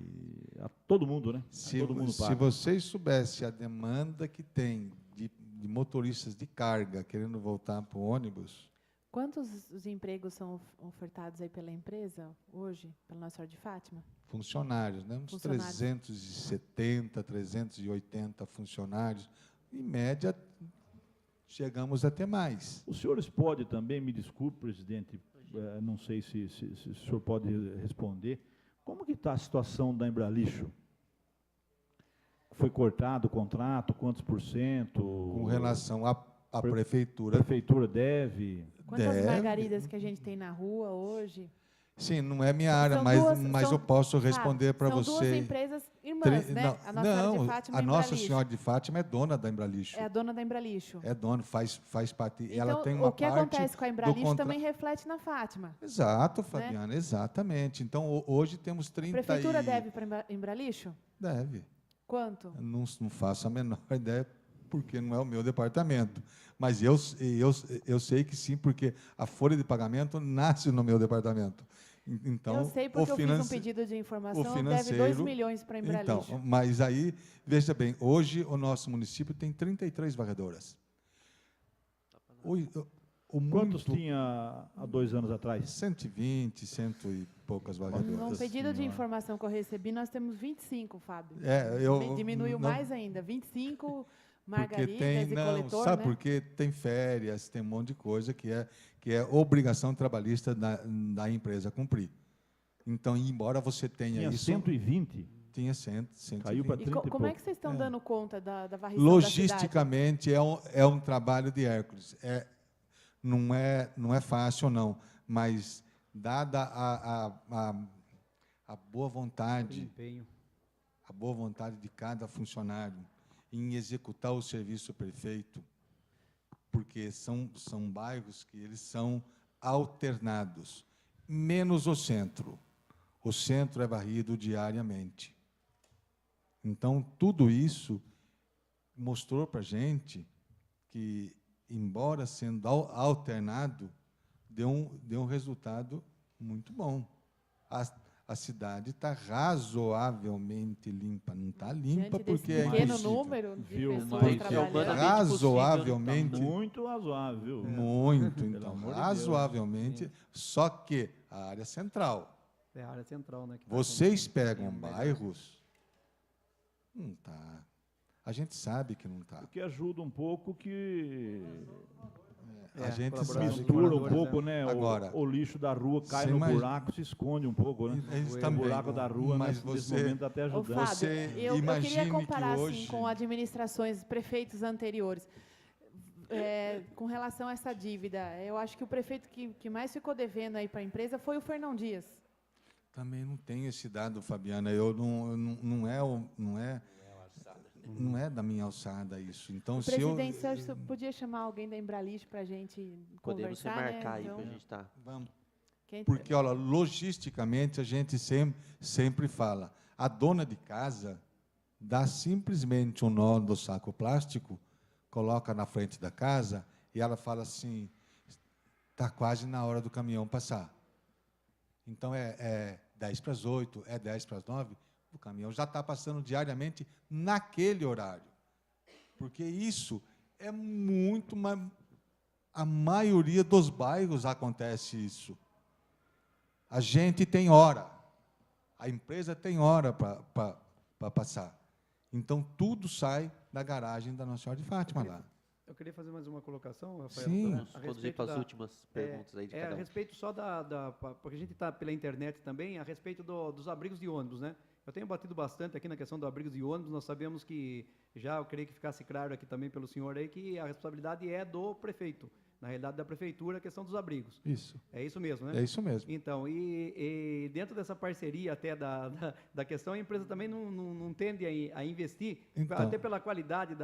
a todo mundo, né? Todo mundo paga. Se vocês soubessem a demanda que tem de motoristas de carga querendo voltar para o ônibus... Quantos os empregos são ofertados aí pela empresa hoje, pela Nossa Senhora de Fátima? Funcionários, né? Uns 370, 380 funcionários. Em média, chegamos a ter mais. Os senhores podem também, me desculpe, presidente, não sei se o senhor pode responder, como que está a situação da Embralixo? Foi cortado o contrato, quantos por cento? Com relação à prefeitura. A prefeitura deve... Quantas margaridas que a gente tem na rua hoje? Sim, não é minha área, mas eu posso responder para você. São duas empresas irmãs, né? A Nossa Senhora de Fátima e a Nossa Senhora de Fátima é dona da Embralixo. É a dona da Embralixo. É dona, faz parte. Então, ela tem uma o que acontece com a Embralixo também reflete na Fátima. Exato, Fabiana, né? Exatamente. Então, hoje temos 30 A prefeitura deve para a Embralixo? Deve. Quanto? Não faço a menor ideia, porque não é o meu departamento. Mas eu sei que sim, porque a folha de pagamento nasce no meu departamento. Então, eu sei porque eu fiz um pedido de informação, deve 2 milhões para a Embralixo. Então, mas aí, veja bem, hoje o nosso município tem 33 varredoras. Quantos tinha há 2 anos atrás? 120, cento e poucas varredoras. No pedido de informação que eu recebi, nós temos 25, Fábio. Diminuiu mais ainda, 25 margaridas e coletor, sabe né? Porque tem férias, tem um monte de coisa que é obrigação trabalhista da empresa cumprir. Então, embora você tenha Tinha isso... 120, Tinha 120. caiu para E 30 e como é pouco. que vocês estão dando conta da varrição da cidade? Logisticamente, é um trabalho de Hércules. Não é fácil, não. Mas, dada a boa vontade, Empenho. a boa vontade de cada funcionário em executar o serviço perfeito, porque são bairros que eles são alternados, menos o centro. O centro é varrido diariamente. Então, tudo isso mostrou para a gente que, embora sendo alternado, deu um resultado muito bom. A cidade está razoavelmente limpa. Não está limpa Diante porque desse é pequeno impossível. número de Viu, pessoas mas trabalhando. humanamente Razoavelmente. possível, Muito razoável. Muito, Pelo então. amor de Razoavelmente. Só que a área central. É a área central, né? que tá Vocês com- pegam melhor. bairros... Não está. A gente sabe que não está. O que ajuda um pouco que A gente colaboração sabe dos que mistura um moradores, pouco, né? Agora, o lixo da rua cai você no imagina- buraco, se esconde um pouco, né? Eles O também, buraco da rua, mas nesse você- momento, até Ô, ajudando. Fábio, Você eu imagine queria que comparar hoje- assim, com administrações, prefeitos anteriores. Com relação a essa dívida, eu acho que o prefeito que mais ficou devendo aí para a empresa foi o Fernão Dias. Também não tenho esse dado, Fabiana. Não é da minha alçada isso. Então, se eu... Presidente, você podia chamar alguém da Embralix para a gente Podemos conversar, remarcar né? aí Então, para a gente estar. Vamos. quem- Porque, olha, logisticamente, a gente sempre fala, a dona de casa dá simplesmente um nó do saco plástico, coloca na frente da casa e ela fala assim, está quase na hora do caminhão passar. Então, é 10 para as 8, é 10 para as 9, o caminhão já está passando diariamente naquele horário. Porque isso é muito... A maioria dos bairros acontece isso. A gente tem hora, a empresa tem hora para passar. Então, tudo sai da garagem da Nossa Senhora de Fátima lá. Eu queria fazer mais uma colocação, Rafael. Sim. Vamos a conduzir respeito para as da- últimas perguntas aí de a cada um. respeito só porque a gente está pela internet também, a respeito dos abrigos de ônibus, né? Eu tenho batido bastante aqui na questão dos abrigos de ônibus, nós sabemos que, eu queria que ficasse claro aqui também pelo senhor aí, que a responsabilidade é do prefeito, na realidade da prefeitura, a questão dos abrigos. Isso. É isso mesmo, né? É isso mesmo. Então, e dentro dessa parceria até da questão, a empresa também não tende a investir, Então. até pela qualidade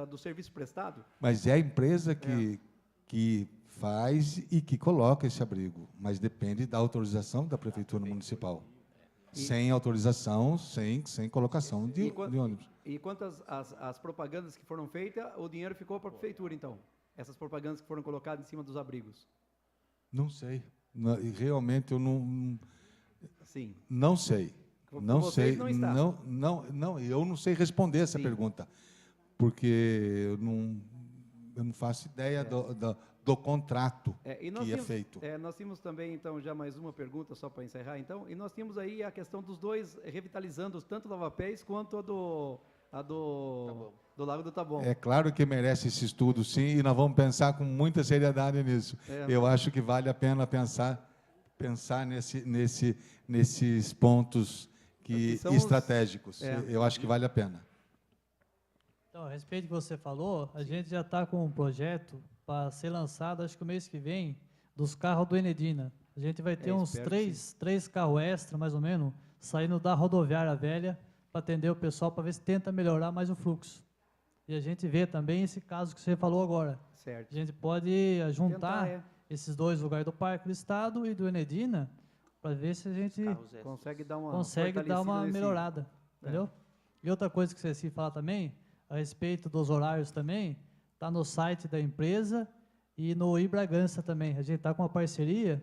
do serviço prestado. Mas é a empresa que faz e que coloca esse abrigo. Mas depende da autorização da Prefeitura Municipal. Sem autorização, sem colocação de ônibus. E quanto às propagandas que foram feitas, o dinheiro ficou para a prefeitura, então? Essas propagandas que foram colocadas em cima dos abrigos? Não sei. Realmente eu Sim. não sei. Com Não vocês sei. não está. Eu não sei responder essa Sim. pergunta. Porque eu não faço ideia do contrato E nós que é tínhamos- feito. nós tínhamos também, então, já mais uma pergunta, só para encerrar, então, e nós tínhamos aí a questão dos dois revitalizando, tanto o Lava-Pés quanto a do Lago do Taboão. É claro que merece esse estudo, sim, e nós vamos pensar com muita seriedade nisso. Eu acho que vale a pena pensar nesses pontos Que são os- estratégicos. Eu acho que vale a pena. Então, a respeito do que você falou, a gente já está com um projeto para ser lançado, acho que o mês que vem, dos carros do Enedina. A gente vai ter uns espero que três carros extra, mais ou menos, saindo da rodoviária velha para atender o pessoal, para ver se tenta melhorar mais o fluxo. E a gente vê também esse caso que você falou agora. Certo. A gente pode juntar Tentar, esses dois lugares do Parque do Estado e do Enedina para ver se a gente Carros extras. Consegue dar uma consegue dar fortalecida uma nesse- melhorada, entendeu? E outra coisa que você se fala também, a respeito dos horários também, está no site da empresa e no iBragança também. A gente está com uma parceria,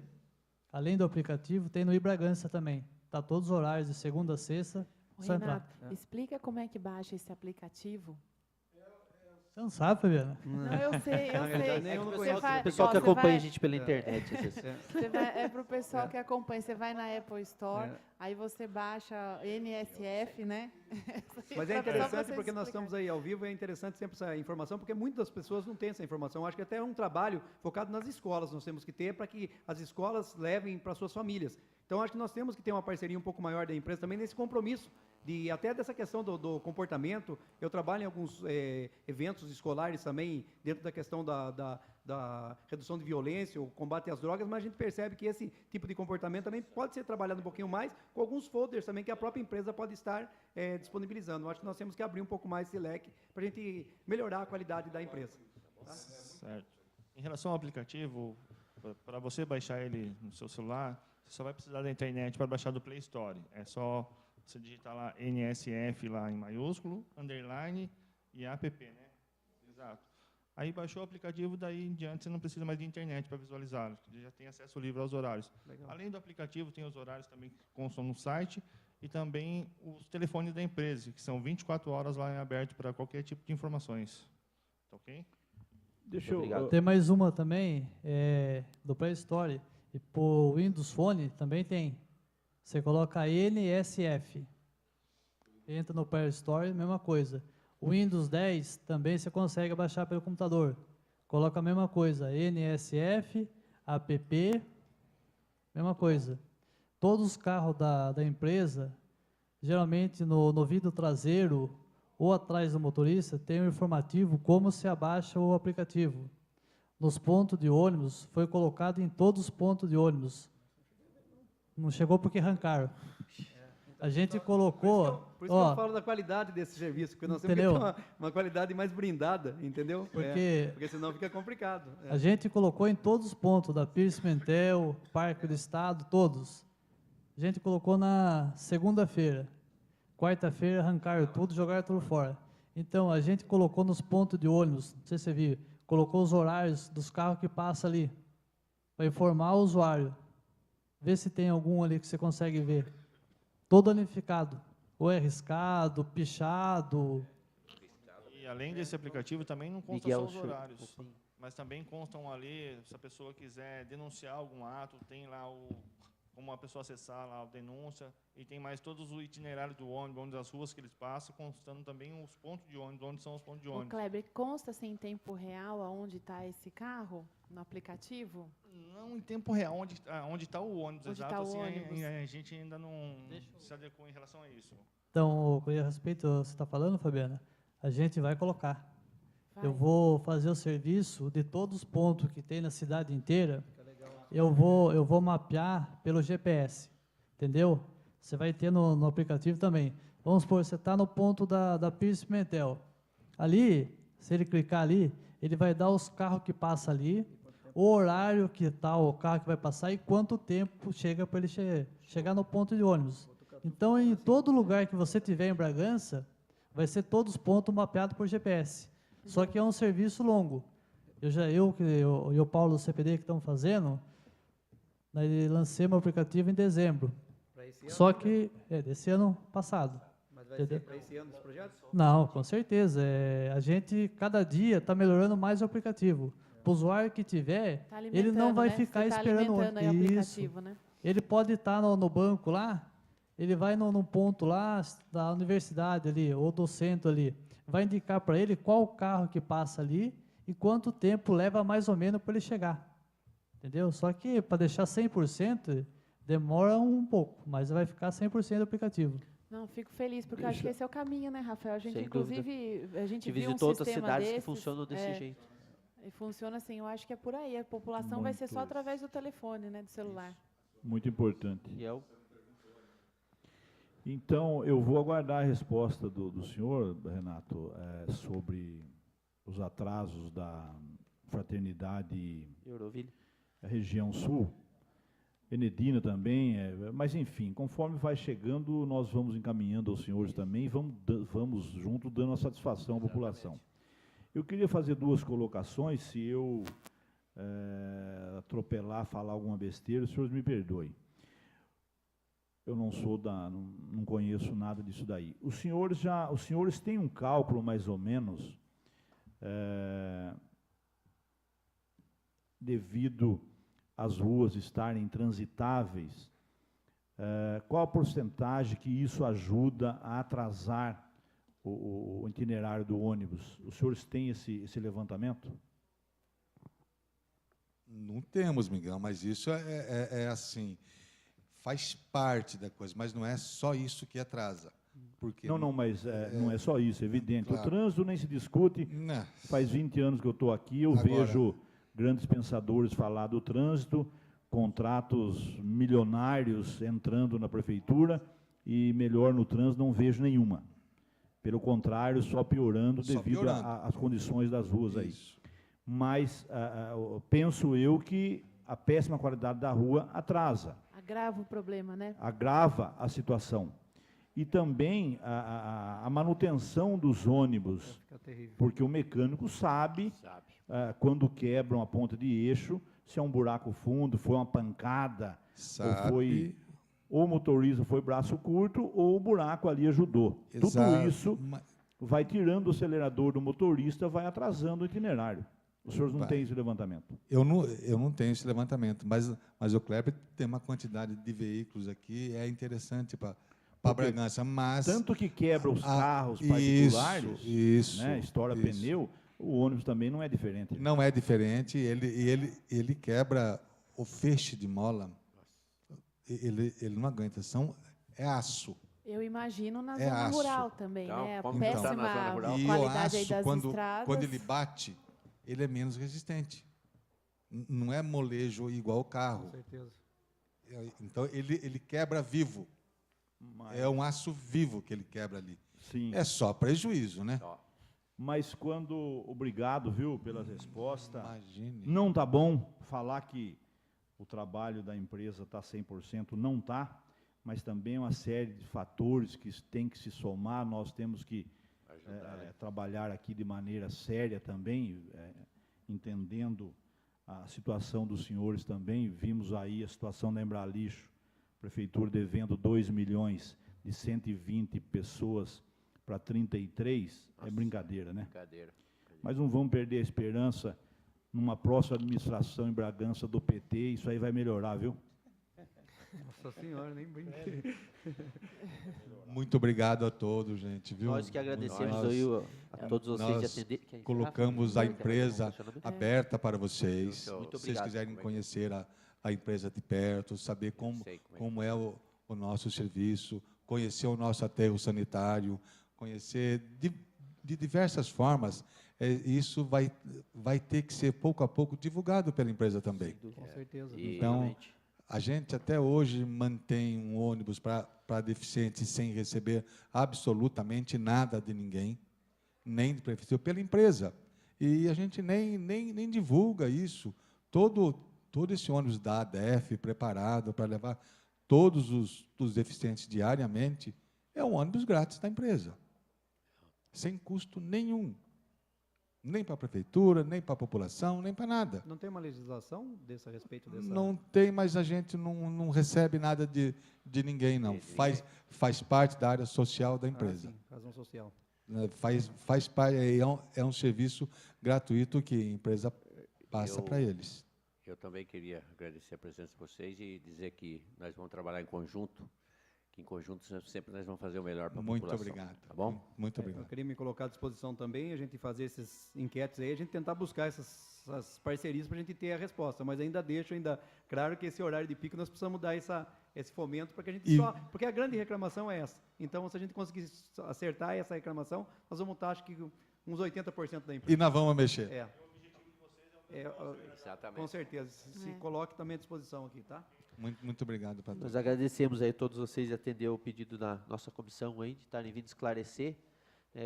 além do aplicativo, tem no iBragança também. Está todos os horários, de segunda a sexta, Ô, só entrar. Renato, explica como é que baixa esse aplicativo. Você não sabe, Fabiana? Não, eu sei, eu sei. nem eu não Você conheço. vai- O pessoal ó, que você acompanha vai- a gente pela internet. às vezes. É para o pessoal que acompanha. Você vai na Apple Store, É. aí você baixa NSF, né? Mas é Só pra interessante vocês porque nós estamos aí ao vivo, é interessante sempre essa informação, porque muitas pessoas não têm essa informação. Acho que até é um trabalho focado nas escolas, nós temos que ter para que as escolas levem para suas famílias. Então, acho que nós temos que ter uma parceria um pouco maior da empresa também nesse compromisso, até dessa questão do comportamento. Eu trabalho em alguns eventos escolares também, dentro da questão da redução de violência, ou combate às drogas, mas a gente percebe que esse tipo de comportamento também pode ser trabalhado um pouquinho mais, com alguns folders também que a própria empresa pode estar disponibilizando. Eu acho que nós temos que abrir um pouco mais esse leque para a gente melhorar a qualidade da empresa. Tá? Certo. Em relação ao aplicativo, para você baixar ele no seu celular, você só vai precisar da internet para baixar do Play Store. É só você digitar lá NSF lá em maiúsculo, underline e app, né? Exato. Aí baixou o aplicativo, daí em diante você não precisa mais de internet para visualizá-lo. Já tem acesso livre aos horários. Legal. Além do aplicativo, tem os horários também que constam no site e também os telefones da empresa, que são 24 horas lá em aberto para qualquer tipo de informações. Tá ok? Deixa eu... Obrigado. Tem mais uma também, do Play Store. E por Windows Phone também tem. Você coloca NSF. Entra no Play Store, mesma coisa. O Windows 10 também você consegue baixar pelo computador. Coloca a mesma coisa, NSF, app, mesma coisa. Todos os carros da empresa, geralmente no vidro traseiro ou atrás do motorista, tem um informativo como se abaixa o aplicativo. Nos pontos de ônibus, foi colocado em todos os pontos de ônibus. Não chegou porque arrancaram. A gente colocou... Por isso que eu falo da qualidade desse serviço, porque nós temos que Entendeu? ter uma qualidade mais brindada, entendeu? Porque senão fica complicado. A gente colocou em todos os pontos, da Pires Pimentel, Parque do Estado, todos. A gente colocou na segunda-feira. Quarta-feira arrancaram tudo, jogaram tudo fora. Então, a gente colocou nos pontos de ônibus, não sei se você viu, colocou os horários dos carros que passam ali, para informar o usuário. Vê se tem algum ali que você consegue ver. Todo unificado. Ou é riscado, pichado. E além desse aplicativo, também não consta Miguel, só os senhor, horários, mas também constam ali, se a pessoa quiser denunciar algum ato, tem lá como a pessoa acessar lá a denúncia, e tem mais todos os itinerários do ônibus, onde as ruas que eles passam, constando também os pontos de ônibus, onde são os pontos de O ônibus. Kleber, consta assim, em tempo real aonde está esse carro no aplicativo? Não em tempo real, onde está o ônibus, Onde exato, tá o assim, ônibus. a gente ainda não se adequou em relação a isso. Então, com respeito ao que você está falando, Fabiana, a gente vai colocar. Vai. Eu vou fazer o serviço de todos os pontos que tem na cidade inteira. Eu vou mapear pelo GPS, entendeu? Você vai ter no aplicativo também. Vamos supor, você está no ponto da Pires Pimentel. Ali, se ele clicar ali, ele vai dar os carros que passam ali, o horário que está o carro que vai passar e quanto tempo chega para ele chegar no ponto de ônibus. Então, em todo lugar que você tiver em Bragança, vai ser todos os pontos mapeados por GPS. Só que é um serviço longo. Eu e o Paulo do CPD que estamos fazendo, nós lancemos o aplicativo em dezembro. Só que, desse ano passado. Mas vai ser para esse ano esse projeto? Não, com certeza. A gente, cada dia, está melhorando mais o aplicativo. Para o usuário que tiver, Tá ele não alimentando, vai né? ficar Você tá esperando alimentando aí o isso. aplicativo, né? Ele pode estar no banco lá, ele vai num ponto lá da universidade ali, ou do centro ali, vai indicar para ele qual o carro que passa ali e quanto tempo leva mais ou menos para ele chegar. Entendeu? Só que para deixar 100%, demora um pouco, mas vai ficar 100% do aplicativo. Não, fico feliz, porque eu acho que esse é o caminho, né, Rafael? A gente, Sem inclusive, a gente Te viu um visitou outras sistema cidades desses, que funcionam desse jeito. E funciona assim, eu acho que é por aí. A população vai ser só Muito. através do telefone, né, do celular. Muito importante. E é o Então, eu vou aguardar a resposta do senhor, Renato, sobre os atrasos da Fraternidade Euroville. Região Sul, Enedina também, mas enfim, conforme vai chegando, nós vamos encaminhando aos senhores também e vamos junto dando a satisfação à população. Eu queria fazer duas colocações, se eu atropelar, falar alguma besteira, os senhores me perdoem. Eu não conheço nada disso daí. Os senhores têm um cálculo, mais ou menos, devido às ruas estarem intransitáveis, qual a porcentagem que isso ajuda a atrasar o itinerário do ônibus? Os senhores têm esse levantamento? Não temos, Miguel, mas isso é assim, faz parte da coisa, mas não é só isso que atrasa. Porque Não, mas não é só isso, é evidente. Claro. O trânsito nem se discute. Não. Faz 20 anos que eu estou aqui, eu Agora- vejo grandes pensadores falar do trânsito, contratos milionários entrando na prefeitura, e melhor no trânsito não vejo nenhuma. Pelo contrário, só piorando Só devido piorando. às condições das ruas aí. Isso. Mas penso eu que a péssima qualidade da rua atrasa, Agrava o problema, né? agrava a situação. E também a manutenção dos ônibus, Fica terrível. porque o mecânico sabe, quando quebram a ponta de eixo, se é um buraco fundo, foi uma pancada, Sabe? ou o motorista foi braço curto, ou o buraco ali ajudou. Tudo Exato. isso vai tirando o acelerador do motorista, vai atrasando o itinerário. Os senhores não Vai. têm esse levantamento? Eu não tenho esse levantamento, mas o Kleber tem uma quantidade de veículos aqui, é interessante para Porque Bragança, mas... Tanto que quebra os carros Isso, particulares, isso, né, estoura isso. pneu, o ônibus também não é diferente. Não é diferente, ele quebra o feixe de mola, ele não aguenta, é aço. Eu imagino na É zona aço. rural também, Então, né? A como está na zona péssima rural? E o qualidade aí aço, das quando estradas. ele bate, ele é menos resistente. Não é molejo igual o Com carro. certeza. Então, ele quebra vivo. Mas, É um aço vivo que ele quebra ali. sim. É só prejuízo, né? Ó, Mas quando, obrigado, viu, pela resposta. Imagine. Não tá bom falar que o trabalho da empresa está 100%, não está, mas também uma série de fatores que tem que se somar, nós temos que ajudar, né? trabalhar aqui de maneira séria também, entendendo a situação dos senhores também. Vimos aí a situação da Embralixo, prefeitura devendo 2 milhões de 120 pessoas para 33, é Nossa. brincadeira, né? Brincadeira. Mas não vamos perder a esperança, numa próxima administração em Bragança do PT, isso aí vai melhorar, viu? Nossa senhora, nem brinque. Muito obrigado a todos, gente. Viu? Nós que agradecemos Nós aí a todos vocês de nós atender. Quer encerrar? colocamos a Quer fazer um empresa posicionamento? aberta para vocês. Muito Se vocês obrigado. quiserem conhecer a empresa de perto, saber como, sei como é o nosso serviço, conhecer o nosso aterro sanitário, conhecer de diversas formas, isso vai ter que ser, pouco a pouco, divulgado pela empresa também. Com certeza. E- Então, Realmente. a gente até hoje mantém um ônibus para deficientes sem receber absolutamente nada de ninguém, nem de prefeitura, pela empresa. E a gente nem divulga isso. Todo esse ônibus da ADF preparado para levar todos os deficientes diariamente é um ônibus grátis da empresa, sem custo nenhum. Nem para a prefeitura, nem para a população, nem para nada. Não tem uma legislação a respeito dessa? Não tem, mas a gente não recebe nada de ninguém, não. Faz parte da área social da empresa. Ah, sim, razão social. Né, faz parte, é um serviço gratuito que a empresa passa Eu- para eles. Eu também queria agradecer a presença de vocês e dizer que nós vamos trabalhar em conjunto, que em conjunto sempre nós vamos fazer o melhor para a Muito população. obrigado. Tá bom? Muito Eu obrigado. queria me colocar à disposição também, a gente fazer esses enquetes aí, a gente tentar buscar essas parcerias para a gente ter a resposta, mas ainda deixo claro que esse horário de pico nós precisamos dar esse fomento para que a gente porque a grande reclamação é essa. Então, se a gente conseguir acertar essa reclamação, nós vamos estar, acho que, uns 80% da empresa. E nós vamos mexer. Exatamente. Com certeza. Se coloque também à disposição aqui, tá? Muito obrigado para todos. Nós agradecemos aí a todos vocês de atender o pedido da nossa comissão aí, de estarem vindo esclarecer,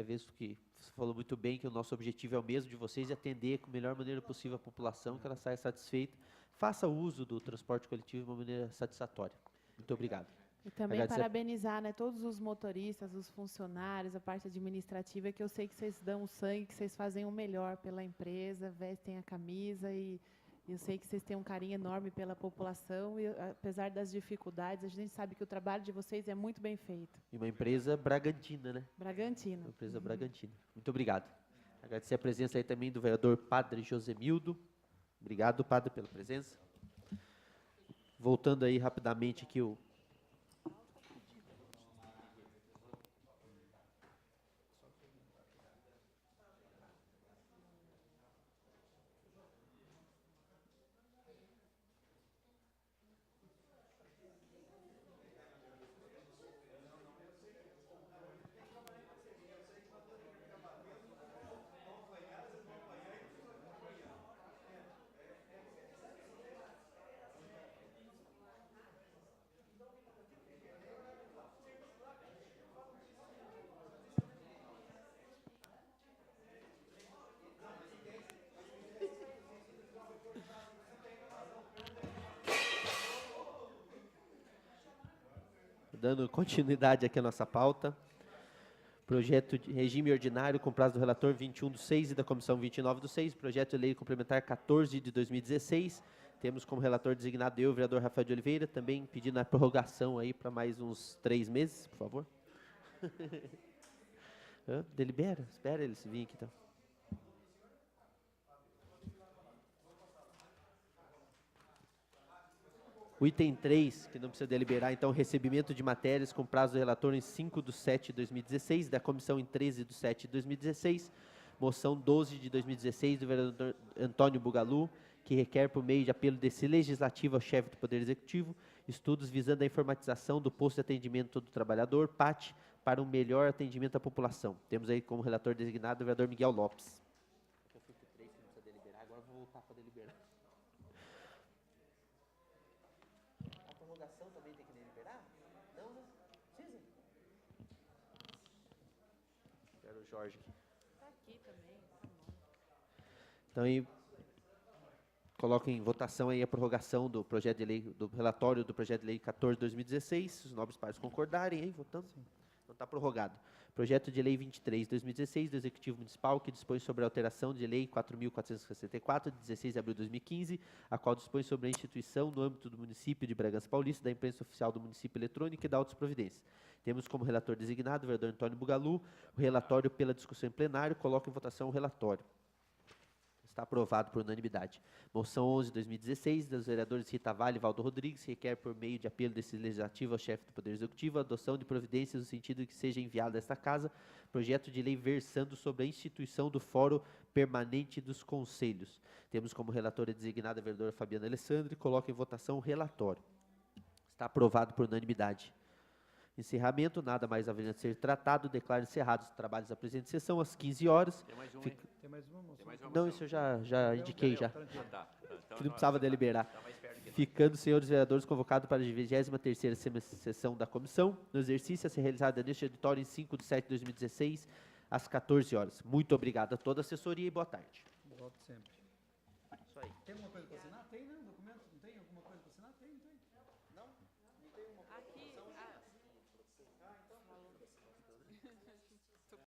visto que você falou muito bem que o nosso objetivo é o mesmo de vocês, de atender com a melhor maneira possível a população, que ela saia satisfeita, faça uso do transporte coletivo de uma maneira satisfatória. Muito obrigado. E também Agradecer- parabenizar, né, todos os motoristas, os funcionários, a parte administrativa, que eu sei que vocês dão o sangue, que vocês fazem o melhor pela empresa, vestem a camisa e eu sei que vocês têm um carinho enorme pela população e, apesar das dificuldades, a gente sabe que o trabalho de vocês é muito bem feito. E uma empresa bragantina, né? Bragantino. Uma empresa bragantina. Muito obrigado. Agradecer a presença aí também do vereador Padre Josemildo. Obrigado, Padre, pela presença. Voltando aí rapidamente aqui o... Dando continuidade aqui à nossa pauta. Projeto de regime ordinário com prazo do relator 21/6 e da comissão 29/6. Projeto de lei complementar 14 de 2016. Temos como relator designado eu, o vereador Rafael de Oliveira, também pedindo a prorrogação aí para mais uns 3 meses, por favor. Delibera, espera eles virem aqui então. O item 3, que não precisa deliberar, então, recebimento de matérias com prazo do relator em 5/7/2016, da comissão em 13/7/2016, moção 12 de 2016 do vereador Antônio Bugalu, que requer, por meio de apelo desse legislativo ao chefe do Poder Executivo, estudos visando a informatização do posto de atendimento do trabalhador, PAT, para um melhor atendimento à população. Temos aí como relator designado o vereador Miguel Lopes. Eu fui para o 3, que não precisa deliberar, agora vou voltar para deliberar. A prorrogação também tem que deliberar? Não, né? Precisa? Quero o Jorge aqui. Está aqui também. Então, aí, coloco em votação aí a prorrogação do projeto de lei, do relatório do projeto de lei 14/2016. Se os nobres pares concordarem, aí, votando. Então, está prorrogado. Projeto de lei 23/2016 do Executivo Municipal, que dispõe sobre a alteração de lei 4.464, de 16 de abril de 2015, a qual dispõe sobre a instituição, no âmbito do município de Bragança Paulista, da imprensa oficial do município eletrônica e da outras providências. Temos como relator designado o vereador Antônio Bugalu. O relatório pela discussão em plenário. Coloco em votação o relatório. Está aprovado por unanimidade. Moção 11/2016, dos vereadores Rita Vale e Valdo Rodrigues, requer, por meio de apelo desse legislativo ao chefe do Poder Executivo, a adoção de providências no sentido de que seja enviado a esta Casa projeto de lei versando sobre a instituição do Fórum Permanente dos Conselhos. Temos como relatora designada a vereadora Fabiana Alessandri. Coloco em votação o relatório. Está aprovado por unanimidade. Encerramento, nada mais havendo de ser tratado, declaro encerrados os trabalhos da presente sessão às 15 horas. Tem mais um, Fica- hein? Tem mais uma moção? Tem mais uma Não, moção. isso eu já indiquei já. Ah, tá. Então, Que não precisava deliberar. Tá mais perto aqui. Ficando, senhores vereadores, convocados para a 23ª sessão da comissão, no exercício a ser realizada neste auditório em 5/7/2016, às 14 horas. Muito obrigado a toda a assessoria e boa tarde. Voto sempre. Isso aí. Tem alguma coisa para assinar? Tem, né? Documento? Não tem alguma coisa para assinar? Tem, não tem. Não?